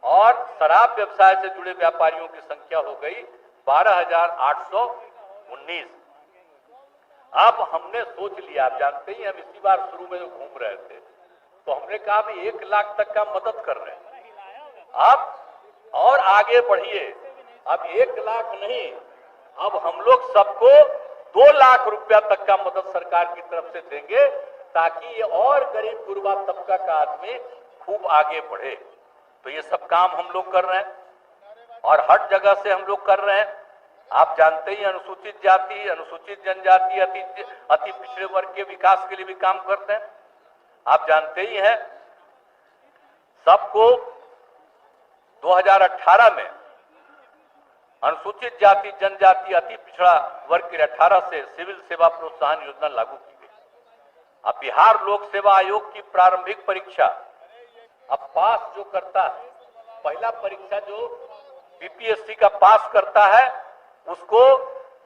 और शराब व्यवसाय से जुड़े व्यापारियों की संख्या हो गई 12,819। अब हमने सोच लिया, आप जानते ही, हम इसी बार शुरू में जो घूम रहे थे, तो हमने कहा भी 1 लाख तक का मदद कर रहे हैं, अब और आगे बढ़िए, अब 1 लाख नहीं, अब हम लोग सबको 2 लाख रुपया तक का मदद सरकार की तरफ से देंगे, ताकि ये और गरीब गुरबा तबका का आदमी खूब आगे बढ़े। तो ये सब काम हम लोग कर रहे हैं, और हर जगह से हम लोग कर रहे हैं। आप जानते ही, अनुसूचित जाति, अनुसूचित जनजाति, अति पिछड़े वर्ग के विकास के लिए भी काम करते हैं। आप जानते ही हैं, सबको 2018 में अनुसूचित जाति, जनजाति, अति पिछड़ा वर्ग के 18 से सिविल सेवा प्रोत्साहन योजना लागू की गई। अब बिहार लोक सेवा आयोग की प्रारंभिक परीक्षा अब पास जो करता है, पहला परीक्षा जो बीपीएससी का पास करता है, उसको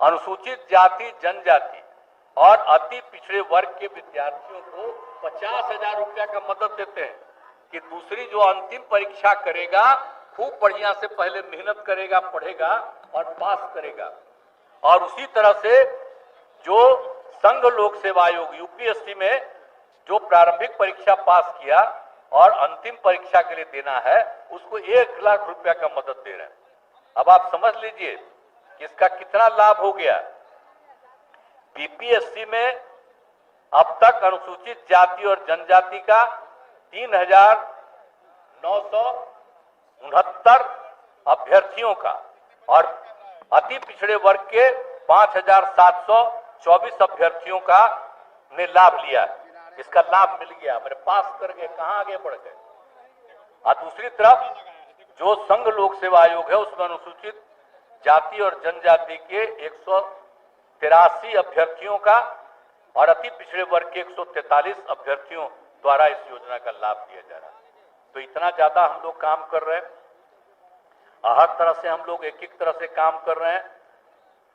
अनुसूचित जाति, जनजाति और अति पिछड़े वर्ग के विद्यार्थियों को 50,000 रुपया का मदद देते हैं, कि दूसरी जो अंतिम परीक्षा करेगा, खूब बढ़िया से पहले मेहनत करेगा, पढ़ेगा और पास करेगा। और उसी तरह से जो संघ लोक सेवा आयोग यूपीएससी में जो प्रारंभिक परीक्षा पास किया और अंतिम परीक्षा के लिए देना है, उसको 1 लाख रुपया का मदद दे रहे हैं। अब आप समझ लीजिए कि इसका कितना लाभ हो गया। बीपीएससी में अब तक अनुसूचित जाति और जनजाति का 3,969 अभ्यर्थियों का, और अति पिछड़े वर्ग के 5,724 अभ्यर्थियों का ने लाभ लिया। इसका लाभ मिल गया, मेरे पास कर गए, कहां आगे बढ़ गए। और दूसरी तरफ जो संघ लोक सेवा आयोग है, उसमें अनुसूचित जाति और जनजाति के 183 अभ्यर्थियों का और अति पिछड़े वर्ग के 143 अभ्यर्थियों द्वारा इस योजना का लाभ दिया जा रहा है। तो इतना ज्यादा हम लोग काम कर रहे हैं, हर तरह से हम लोग एक तरह से काम कर रहे हैं,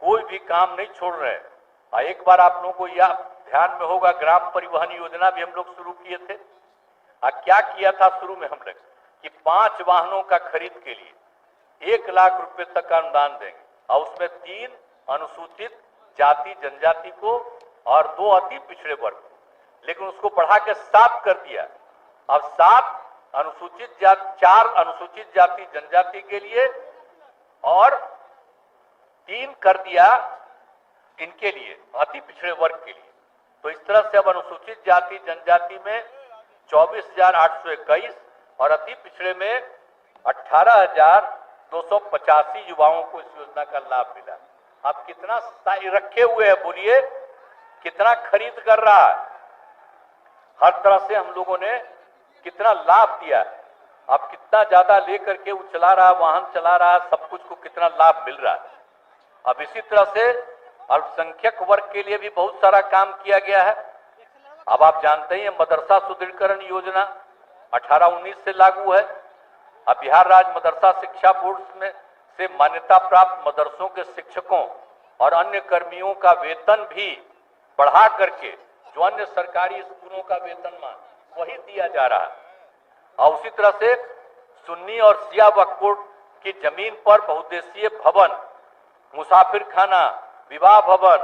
कोई भी काम नहीं छोड़ रहे हैं। एक बार आप लोगों को यह ध्यान में होगा, ग्राम परिवहन योजना भी हम लोग शुरू किए थे। क्या किया था शुरू में हम लोग, कि 5 वाहनों का खरीद के लिए 1 लाख रुपए तक का अनुदान देंगे, और उसमें 3 अनुसूचित जाति जनजाति को और 2 अति पिछड़े वर्ग, लेकिन उसको बढ़ा के 7 कर दिया। अब 7 अनुसूचित जाति, 4 अनुसूचित जाति जनजाति के लिए और 3 कर दिया इनके लिए, अति पिछड़े वर्ग के लिए। तो इस तरह से अब अनुसूचित जाति जनजाति में 24,821 और अति पिछड़े में 18,285 युवाओं को इस योजना का लाभ मिला। अब कितना रखे हुए हैं बोलिए, कितना खरीद कर रहा है, हर तरह से हम लोगों ने कितना लाभ दिया है। अब कितना ज्यादा लेकर के वो चला रहा है, वाहन चला रहा है, सब कुछ को कितना लाभ मिल रहा है। अब इसी तरह से अल्पसंख्यक वर्ग के लिए भी बहुत सारा काम किया गया है। अब आप जानते ही मदरसा सुदृढ़ीकरण योजना 18-19 से लागू है। अब बिहार राज्य मदरसा शिक्षा बोर्ड में से मान्यता प्राप्त मदरसों के शिक्षकों और अन्य कर्मियों का वेतन भी बढ़ा करके जो अन्य सरकारी स्कूलों का वेतनमान वही दिया जा रहा है। और उसी तरह से सुन्नी और शिया वक्फ बोर्ड की जमीन पर बहुउद्देशीय भवन, मुसाफिर खाना, विवाह भवन,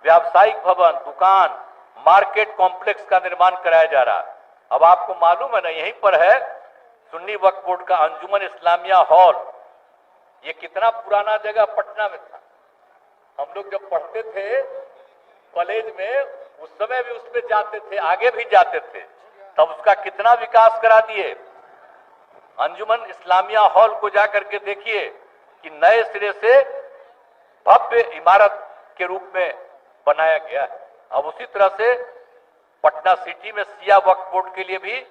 व्यावसायिक भवन, दुकान, मार्केट कॉम्प्लेक्स का निर्माण कराया जा रहा है। अब आपको मालूम है ना, यहीं पर है सुन्नी वक्फ बोर्ड का अंजुमन इस्लामिया हॉल। ये कितना पुराना जगह पटना में था। हम लोग जब पढ़ते थे कॉलेज में, उस समय भी उस पर जाते थे, आगे भी जाते थे, तब उसका कितना विकास करा दिए। अंजुमन इस्लामिया हॉल को जाकर के देखिए कि नए सिरे से भव्य इमारत के रूप में बनाया गया है। अब उसी तरह से पटना सिटी में शिया वक्फ बोर्ड के लिए भी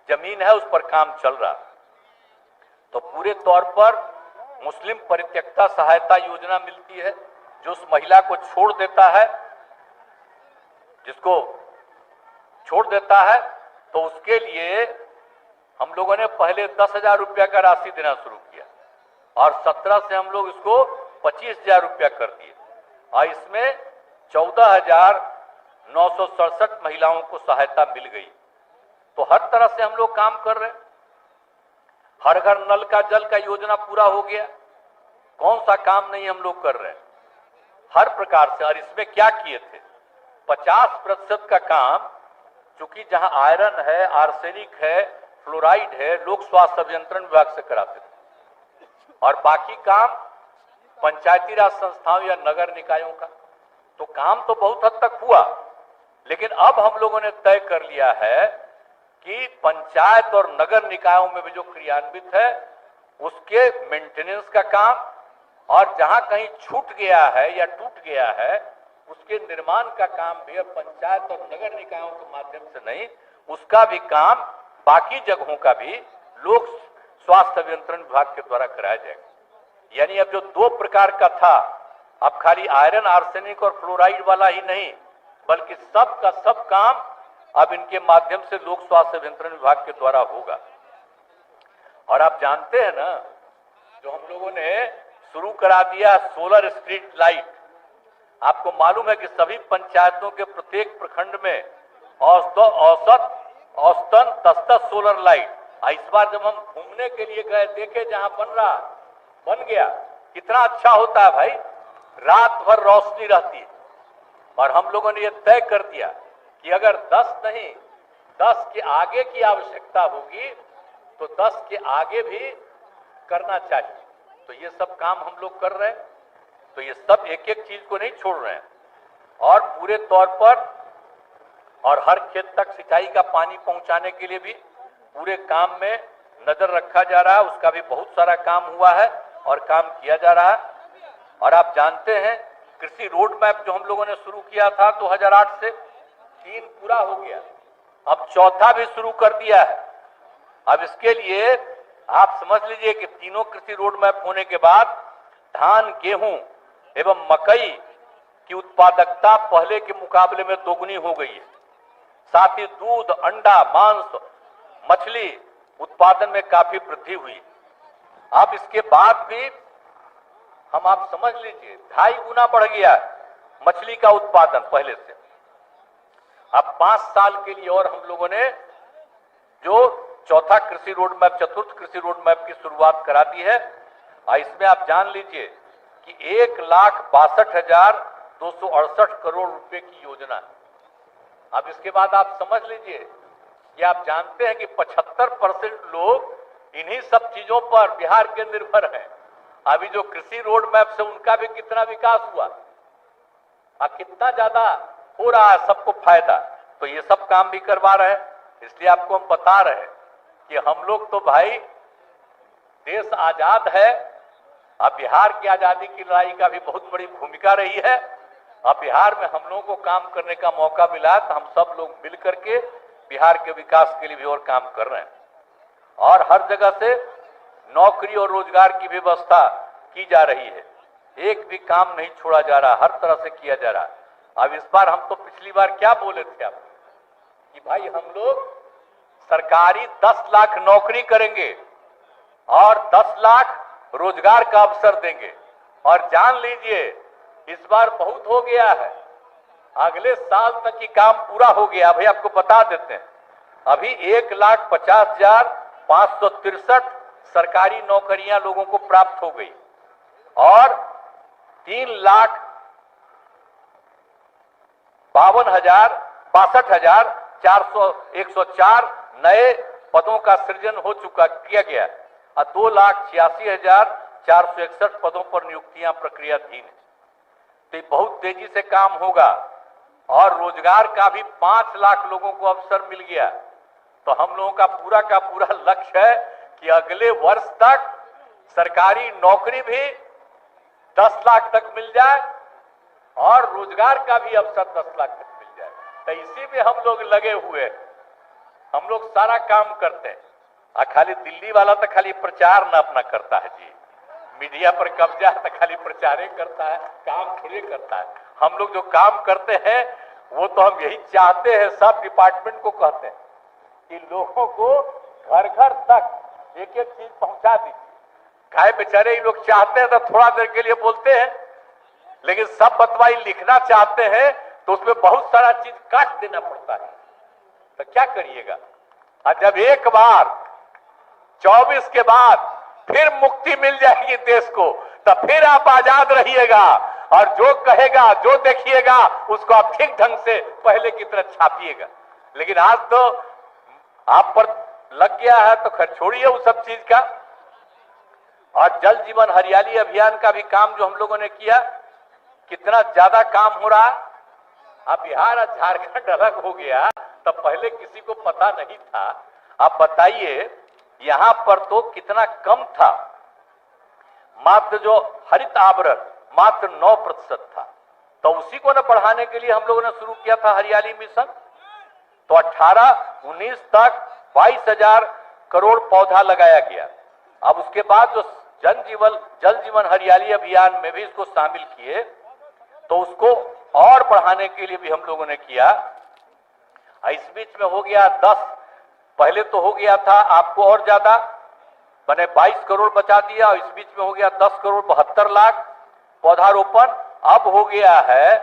जमीन है, उस पर काम चल रहा। तो पूरे तौर पर मुस्लिम परित्यक्ता सहायता योजना मिलती है, जो उस महिला को छोड़ देता है, जिसको छोड़ देता है, तो उसके लिए हम लोगों ने पहले 10,000 रुपया का राशि देना शुरू किया और 17 से हम लोग इसको 25,000 रुपया कर दिए और इसमें 14,967 महिलाओं को सहायता मिल गई। तो हर तरह से हम लोग काम कर रहे हैं। हर घर नल का जल का योजना पूरा हो गया। कौन सा काम नहीं हम लोग कर रहे हैं, हर प्रकार से। और इसमें क्या किए थे, 50% का काम, चूंकि जहां आयरन है, आर्सेनिक है, फ्लोराइड है, लोक स्वास्थ्य अभियंत्रण विभाग से कराते थे और बाकी काम पंचायती राज संस्थाओं या नगर निकायों का। तो काम तो बहुत हद तक हुआ, लेकिन अब हम लोगों ने तय कर लिया है कि पंचायत और नगर निकायों में भी जो क्रियान्वित है उसके मेंटेनेंस का काम, और जहां कहीं छूट गया है या टूट गया है उसके निर्माण का काम भी अब पंचायत और नगर निकायों के माध्यम से नहीं, उसका भी काम बाकी जगहों का भी लोक स्वास्थ्य अभियंत्रण विभाग के द्वारा कराया जाएगा। यानी अब जो 2 प्रकार का था, अब खाली आयरन, आर्सेनिक और फ्लोराइड वाला ही नहीं, बल्कि सब का सब काम अब इनके माध्यम से लोक स्वास्थ्य अभियंत्रण विभाग के द्वारा होगा। और आप जानते हैं ना, जो हम लोगों ने शुरू करा दिया सोलर स्ट्रीट लाइट। आपको मालूम है कि सभी पंचायतों के प्रत्येक प्रखंड में औसतन 10-10 सोलर लाइट। इस बार जब हम घूमने के लिए गए, देखे जहां बन गया, कितना अच्छा होता है भाई, रात भर रोशनी रहती है। और हम लोगों ने यह तय कर दिया कि अगर 10 नहीं, 10 के आगे की आवश्यकता होगी तो 10 के आगे भी करना चाहिए। तो ये सब काम हम लोग कर रहे हैं। तो ये सब एक एक चीज को नहीं छोड़ रहे हैं और पूरे तौर पर और हर खेत तक सिंचाई का पानी पहुंचाने के लिए भी पूरे काम में नजर रखा जा रहा है। उसका भी बहुत सारा काम हुआ है और काम किया जा रहा है। और आप जानते हैं कृषि रोड मैप जो हम लोगों ने शुरू किया था 2008 से, 3 पूरा हो गया, अब 4था भी शुरू कर दिया है। अब इसके लिए आप समझ लीजिए कि तीनों कृषि रोड मैप होने के बाद धान, गेहूं एवं मकई की उत्पादकता पहले के मुकाबले में दोगुनी हो गई है। साथ ही दूध, अंडा, मांस, मछली उत्पादन में काफी वृद्धि हुई। अब इसके बाद भी आप समझ लीजिए 2.5 गुना बढ़ गया मछली का उत्पादन पहले से। अब 5 साल के लिए और हम लोगों ने जो चौथा कृषि रोड मैप, चतुर्थ कृषि रोड मैप की शुरुआत करा दी है। इसमें आप जान लीजिए कि 1,62,268 करोड़ रुपए की योजना है। अब इसके बाद आप समझ लीजिए कि आप जानते हैं कि 75% लोग इन्हीं सब चीजों पर बिहार के निर्भर हैं। अभी जो कृषि रोड मैप से उनका भी कितना विकास हुआ, कितना ज्यादा हो रहा है, सबको फायदा। तो ये सब काम भी करवा रहे हैं। इसलिए आपको हम बता रहे हैं कि हम लोग तो भाई, देश आजाद है। अब बिहार की आजादी की लड़ाई का भी बहुत बड़ी भूमिका रही है अब बिहार में हम लोगों को काम करने का मौका मिला तो हम सब लोग मिल करके बिहार के विकास के लिए भी और काम कर रहे हैं और हर जगह से नौकरी और रोजगार की व्यवस्था की जा रही है। एक भी काम नहीं छोड़ा जा रहा, हर तरह से किया जा रहा। अब इस बार हम तो पिछली बार क्या बोले थे आप कि भाई हम लोग सरकारी 10 लाख नौकरी करेंगे और 10 लाख रोजगार का अवसर देंगे। और जान लीजिए इस बार बहुत हो गया है, अगले साल तक की काम पूरा हो गया। भाई आपको बता देते हैं, अभी 1,50,563 सरकारी नौकरियां लोगों को प्राप्त हो गई और 3,62,404 नए पदों का सृजन हो चुका किया गया और 2,86,461 पदों पर नियुक्तियां प्रक्रियाधीन है। तो बहुत तेजी से काम होगा और रोजगार का भी 5 लाख लोगों को अवसर मिल गया। तो हम लोगों का पूरा लक्ष्य है कि अगले वर्ष तक सरकारी नौकरी भी 10 लाख तक मिल जाए और रोजगार का भी अवसर 10 लाख तक मिल जाए। तो इसी में हम लोग लगे हुए, हम लोग सारा काम करते हैं। खाली दिल्ली वाला तो खाली प्रचार न अपना करता है जी, मीडिया पर कब्जा है तो खाली प्रचार ही करता है, काम थोड़ी करता है। हम लोग जो काम करते हैं वो तो हम यही चाहते हैं, सब डिपार्टमेंट को कहते हैं कि लोगों को घर घर तक एक एक चीज पहुंचा दीजिए। काहे बेचारे ये लोग चाहते हैं तो थोड़ा देर के लिए बोलते हैं, लेकिन सब बतवाई लिखना चाहते हैं तो उसमें बहुत सारा चीज काट देना पड़ता है। तो क्या करिएगा, और जब एक बार 24 के बाद फिर मुक्ति मिल जाएगी देश को, तब फिर आप आजाद रहिएगा और जो कहेगा जो देखिएगा उसको आप ठीक ढंग से पहले की तरह छापिएगा। लेकिन आज तो आप पर लग गया है तो खैर छोड़िए उस सब चीज का। और जल जीवन हरियाली अभियान का भी काम जो हम लोगों ने किया, कितना ज्यादा काम हो रहा। अब बिहार और झारखंड अलग हो गया, तब पहले किसी को पता नहीं था। आप बताइए यहां पर तो कितना कम था, मात्र जो हरित आवरण मात्र 9% था। तो उसी को न बढ़ाने के लिए हम लोगों ने शुरू किया था हरियाली मिशन। तो 18-19 तक 22,000 करोड़ पौधा लगाया गया। अब उसके बाद जो जल जीवन हरियाली अभियान में भी इसको शामिल किए, तो उसको और बढ़ाने के लिए भी हम लोगों ने किया। इस बीच में हो गया 10, पहले तो हो गया था आपको और ज्यादा, मैंने 22 करोड़ बचा दिया और इस बीच में हो गया 10 करोड़ 72 लाख पौधारोपण। अब हो गया है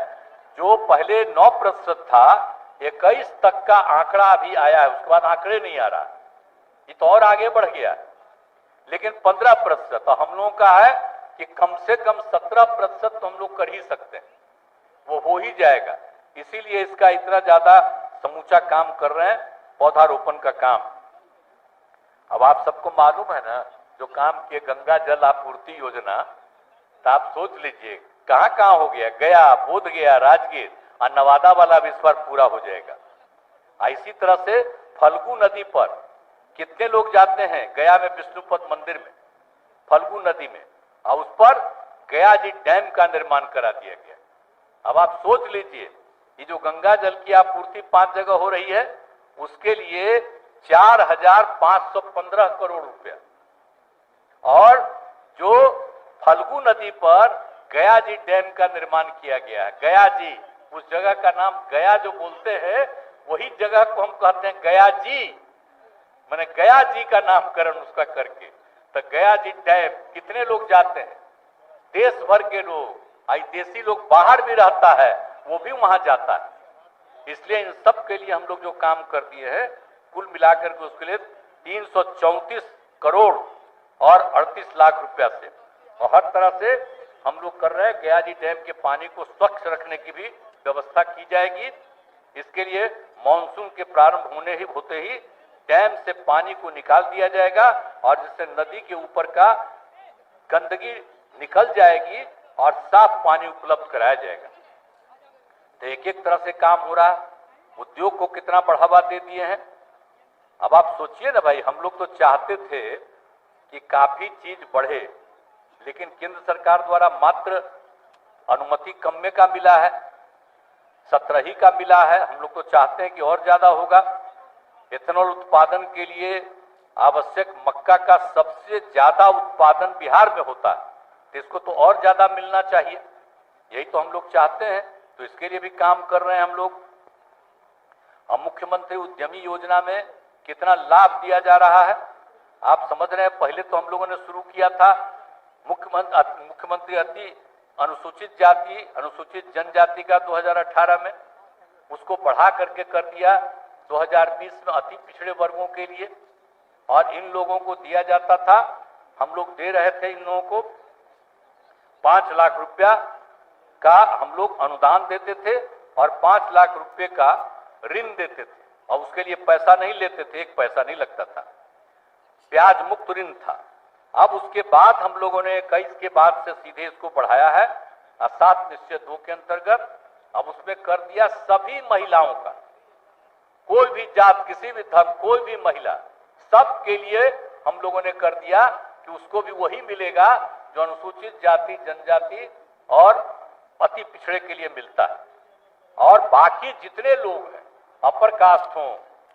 जो पहले 9% था, 21 तक का आंकड़ा अभी आया है, उसके बाद आंकड़े नहीं आ रहा, ये तो और आगे बढ़ गया। लेकिन 15% तो हम लोगों का है कि कम से कम 17% तो हम लोग कर ही सकते हैं, वो हो ही जाएगा। इसीलिए इसका इतना ज्यादा समूचा काम कर रहे हैं, पौधारोपण का काम। अब आप सबको मालूम है ना जो काम किए गंगा जल आपूर्ति योजना, तो आप सोच लीजिए कहां कहां हो गया, गया, बोधगया, राजगीर और नवादा वाला भी इस बार पूरा हो जाएगा। इसी तरह से फल्गु नदी पर कितने लोग जाते हैं, गया में विष्णुपद मंदिर में फल्गु नदी में, और उस पर गया जी डैम का निर्माण करा दिया गया। अब आप सोच लीजिए ये जो गंगा जल की आपूर्ति 5 जगह हो रही है, उसके लिए 4,515 करोड़ रुपया, और जो फल्गु नदी पर गया जी डैम का निर्माण किया गया है। गया जी, उस जगह का नाम गया जो बोलते हैं वही जगह को हम कहते हैं गया जी, मैंने गया जी का नामकरण उसका करके। तो गया जी डैम कितने लोग जाते हैं, देश भर के लोग, देसी लोग बाहर भी रहता है वो भी वहां जाता है। इसलिए इन सब के लिए हम लोग जो काम कर दिए हैं, कुल मिलाकर के उसके लिए 334 करोड़ और 38 लाख रुपया से, और हर तरह से हम लोग कर रहे हैं। गया जी डैम के पानी को स्वच्छ रखने की भी व्यवस्था की जाएगी। इसके लिए मानसून के प्रारंभ होते ही डैम से पानी को निकाल दिया जाएगा और जिससे नदी के ऊपर का गंदगी निकल जाएगी और साफ पानी उपलब्ध कराया जाएगा। तो एक एक तरह से काम हो रहा है। उद्योग को कितना बढ़ावा दे दिए हैं। अब आप सोचिए ना भाई, हम लोग तो चाहते थे कि काफी चीज बढ़े, लेकिन केंद्र सरकार द्वारा मात्र अनुमति कम में का मिला है। 17 ही का मिला है। हम लोग तो चाहते हैं कि और ज्यादा होगा। एथेनॉल उत्पादन के लिए आवश्यक मक्का का सबसे ज्यादा उत्पादन बिहार में होता है, तो इसको तो और ज्यादा मिलना चाहिए। यही तो हम लोग चाहते हैं, तो इसके लिए भी काम कर रहे हैं हम लोग। हम मुख्यमंत्री उद्यमी योजना में कितना लाभ दिया जा रहा है आप समझ रहे हैं। पहले तो हम लोगों ने शुरू किया था मुख्यमंत्री अति अनुसूचित जाति अनुसूचित जनजाति का 2018 में, उसको बढ़ा करके कर दिया 2020 में अति पिछड़े वर्गों के लिए। और इन लोगों को दिया जाता था, हम लोग दे रहे थे इन लोगों को 5 लाख रुपया का हम लोग अनुदान देते थे और 5 लाख रुपए का ऋण देते थे, और उसके लिए पैसा नहीं लेते थे, 1 पैसा नहीं लगता था, ब्याज मुक्त ऋण था। अब उसके बाद हम लोगों ने 21 के बाद से सीधे इसको बढ़ाया है 7 निश्चय 2 के अंतर्गत। अब उसमें कर दिया सभी महिलाओं का, कोई भी जात, किसी भी धर्म, कोई भी महिला, सब के लिए हम लोगों ने कर दिया कि उसको भी वही मिलेगा जो अनुसूचित जाति जनजाति और अति पिछड़े के लिए मिलता है। और बाकी जितने लोग हैं, अपर कास्ट हो,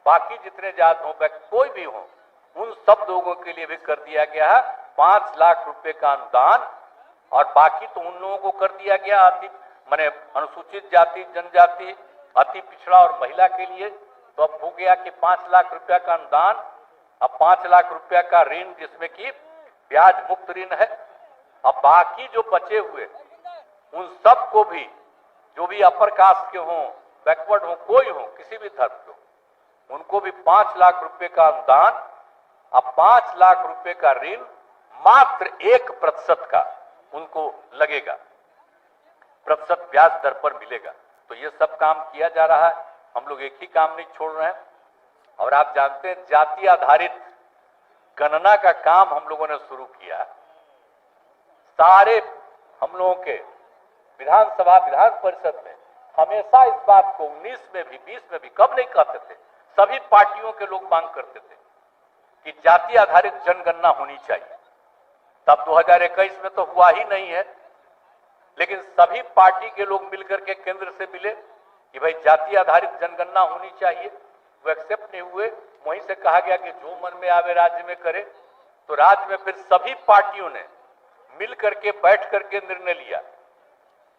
बाकी जितने जात हो, कोई भी हो, उन सब लोगों के लिए भी कर दिया गया है 5 लाख रुपए का अनुदान। और बाकी तो उन लोगों को कर दिया गया अति माने अनुसूचित जाति जनजाति अति पिछड़ा और महिला के लिए। तो अब हो गया कि 5 लाख रुपया का अनुदान, अब 5 लाख रुपया का ऋण जिसमें कि ब्याज मुक्त ऋण है। अब बाकी जो बचे हुए उन सब को भी, जो भी अपर कास्ट के हों, बैकवर्ड हो, कोई हो, किसी भी धर्म के हो, उनको भी 5 लाख रुपए का अनुदान, अब 5 लाख रुपए का ऋण मात्र 1% का उनको लगेगा, प्रतिशत ब्याज दर पर मिलेगा। तो ये सब काम किया जा रहा है, हम लोग एक ही काम नहीं छोड़ रहे हैं। और आप जानते हैं जाति आधारित गणना का काम हम लोगों ने शुरू किया है। सारे हम लोगों के विधानसभा विधान परिषद में हमेशा इस बात को 19 में भी 20 में भी कब नहीं कहते थे, सभी पार्टियों के लोग मांग करते थे कि जाति आधारित जनगणना होनी चाहिए। तब 2021 में तो हुआ ही नहीं है, लेकिन सभी पार्टी के लोग मिलकर के केंद्र से मिले कि भाई जाति आधारित जनगणना होनी चाहिए। वो एक्सेप्ट नहीं हुए, वहीं से कहा गया कि जो मन में आवे राज्य में करे। तो राज्य में फिर सभी पार्टियों ने मिल करके बैठ करके निर्णय लिया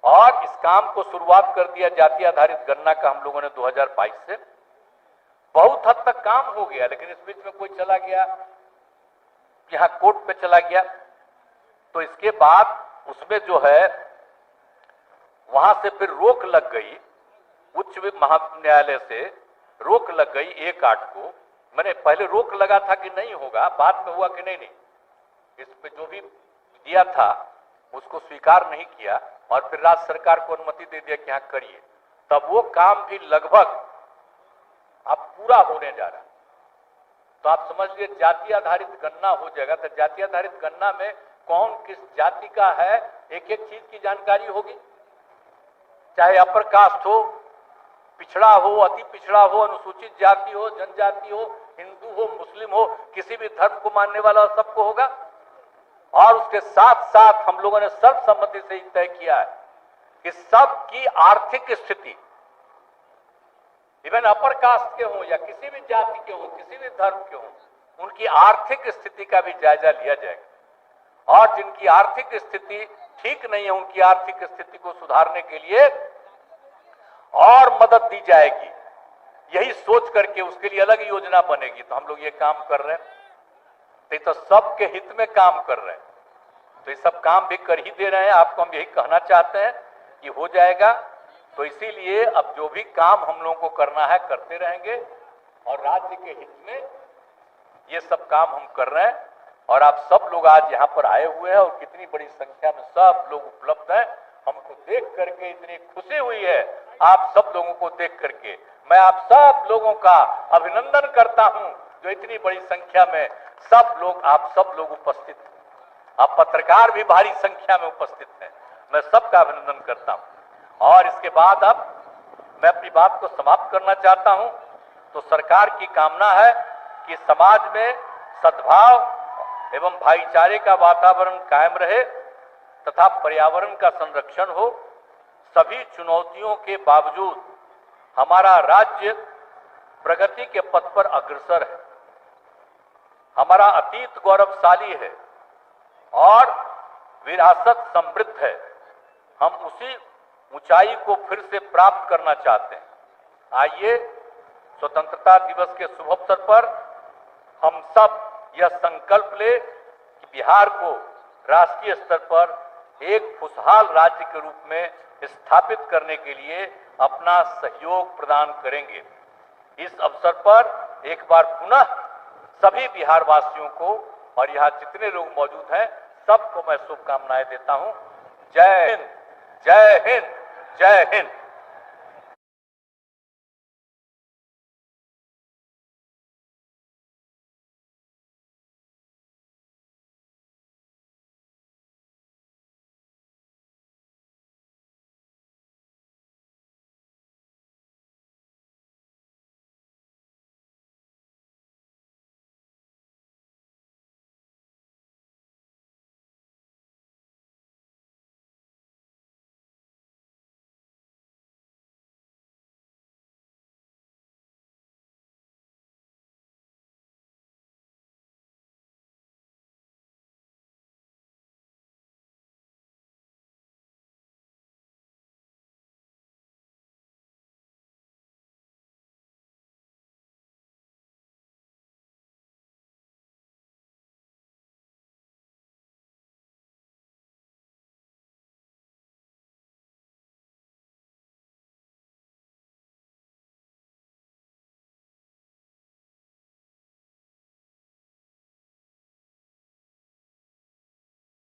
और इस काम को शुरुआत कर दिया जाति आधारित गणना का हम लोगों ने 2022 से। बहुत हद तक काम हो गया, लेकिन इस बीच में कोई चला गया, यहां कोर्ट पे चला गया, तो इसके बाद उसमें जो है वहां से फिर रोक लग गई, उच्च न्यायालय से रोक लग गई 1/8 को। मैंने पहले रोक लगा था कि नहीं होगा, बाद में हुआ कि नहीं, इस पे जो भी दिया था उसको स्वीकार नहीं किया और फिर राज्य सरकार को अनुमति दे दिया कि हाँ करिए। तब वो काम भी लगभग अब पूरा होने जा रहा है। तो आप समझ लीजिए जाति आधारित गणना हो जाएगा। तो जाति आधारित गणना में कौन किस जाति का है, एक एक चीज की जानकारी होगी, चाहे अपर कास्ट हो, पिछड़ा हो, अति पिछड़ा हो, अनुसूचित जाति हो, जनजाति हो, हिंदू हो, मुस्लिम हो, किसी भी धर्म को मानने वाला सबको होगा। और उसके साथ साथ हम लोगों ने सर्वसम्मति से तय किया है कि सबकी आर्थिक स्थिति, इवन अपर कास्ट के हों या किसी भी जाति के हों, किसी भी धर्म के हों, उनकी आर्थिक स्थिति का भी जायजा लिया जाएगा। और जिनकी आर्थिक स्थिति ठीक नहीं है, उनकी आर्थिक स्थिति को सुधारने के लिए और मदद दी जाएगी, यही सोच करके उसके लिए अलग योजना बनेगी। तो हम लोग ये काम कर रहे हैं, तो सबके हित में काम कर रहे हैं, तो ये सब काम भी कर ही दे रहे हैं। आपको हम यही कहना चाहते हैं कि हो जाएगा। तो इसीलिए अब जो भी काम हम लोगों को करना है करते रहेंगे और राज्य के हित में ये सब काम हम कर रहे हैं। और आप सब लोग आज यहाँ पर आए हुए हैं और कितनी बड़ी संख्या में सब लोग उपलब्ध हैं, हमको देख करके इतनी खुशी हुई है। आप सब लोगों को देख करके मैं आप सब लोगों का अभिनंदन करता हूं, जो इतनी बड़ी संख्या में सब लोग, आप सब लोग उपस्थित हैं। आप पत्रकार भी भारी संख्या में उपस्थित हैं, मैं सबका अभिनंदन करता हूं। और इसके बाद अब मैं अपनी बात को समाप्त करना चाहता हूं। तो सरकार की कामना है कि समाज में सद्भाव एवं भाईचारे का वातावरण कायम रहे तथा पर्यावरण का संरक्षण हो, सभी चुनौतियों के बावजूद हमारा राज्य प्रगति के पथ पर अग्रसर है। हमारा अतीत गौरवशाली है और विरासत समृद्ध है। हम उसी ऊंचाई को फिर से प्राप्त करना चाहते हैं। आइए स्वतंत्रता दिवस के शुभ अवसर पर हम सब यह संकल्प ले कि बिहार को राष्ट्रीय स्तर पर एक खुशहाल राज्य के रूप में स्थापित करने के लिए अपना सहयोग प्रदान करेंगे। इस अवसर पर एक बार पुनः सभी बिहार वासियों को और यहाँ जितने लोग मौजूद हैं सबको मैं शुभकामनाएं देता हूं। जय हिंद, जय हिंद, जय हिंद।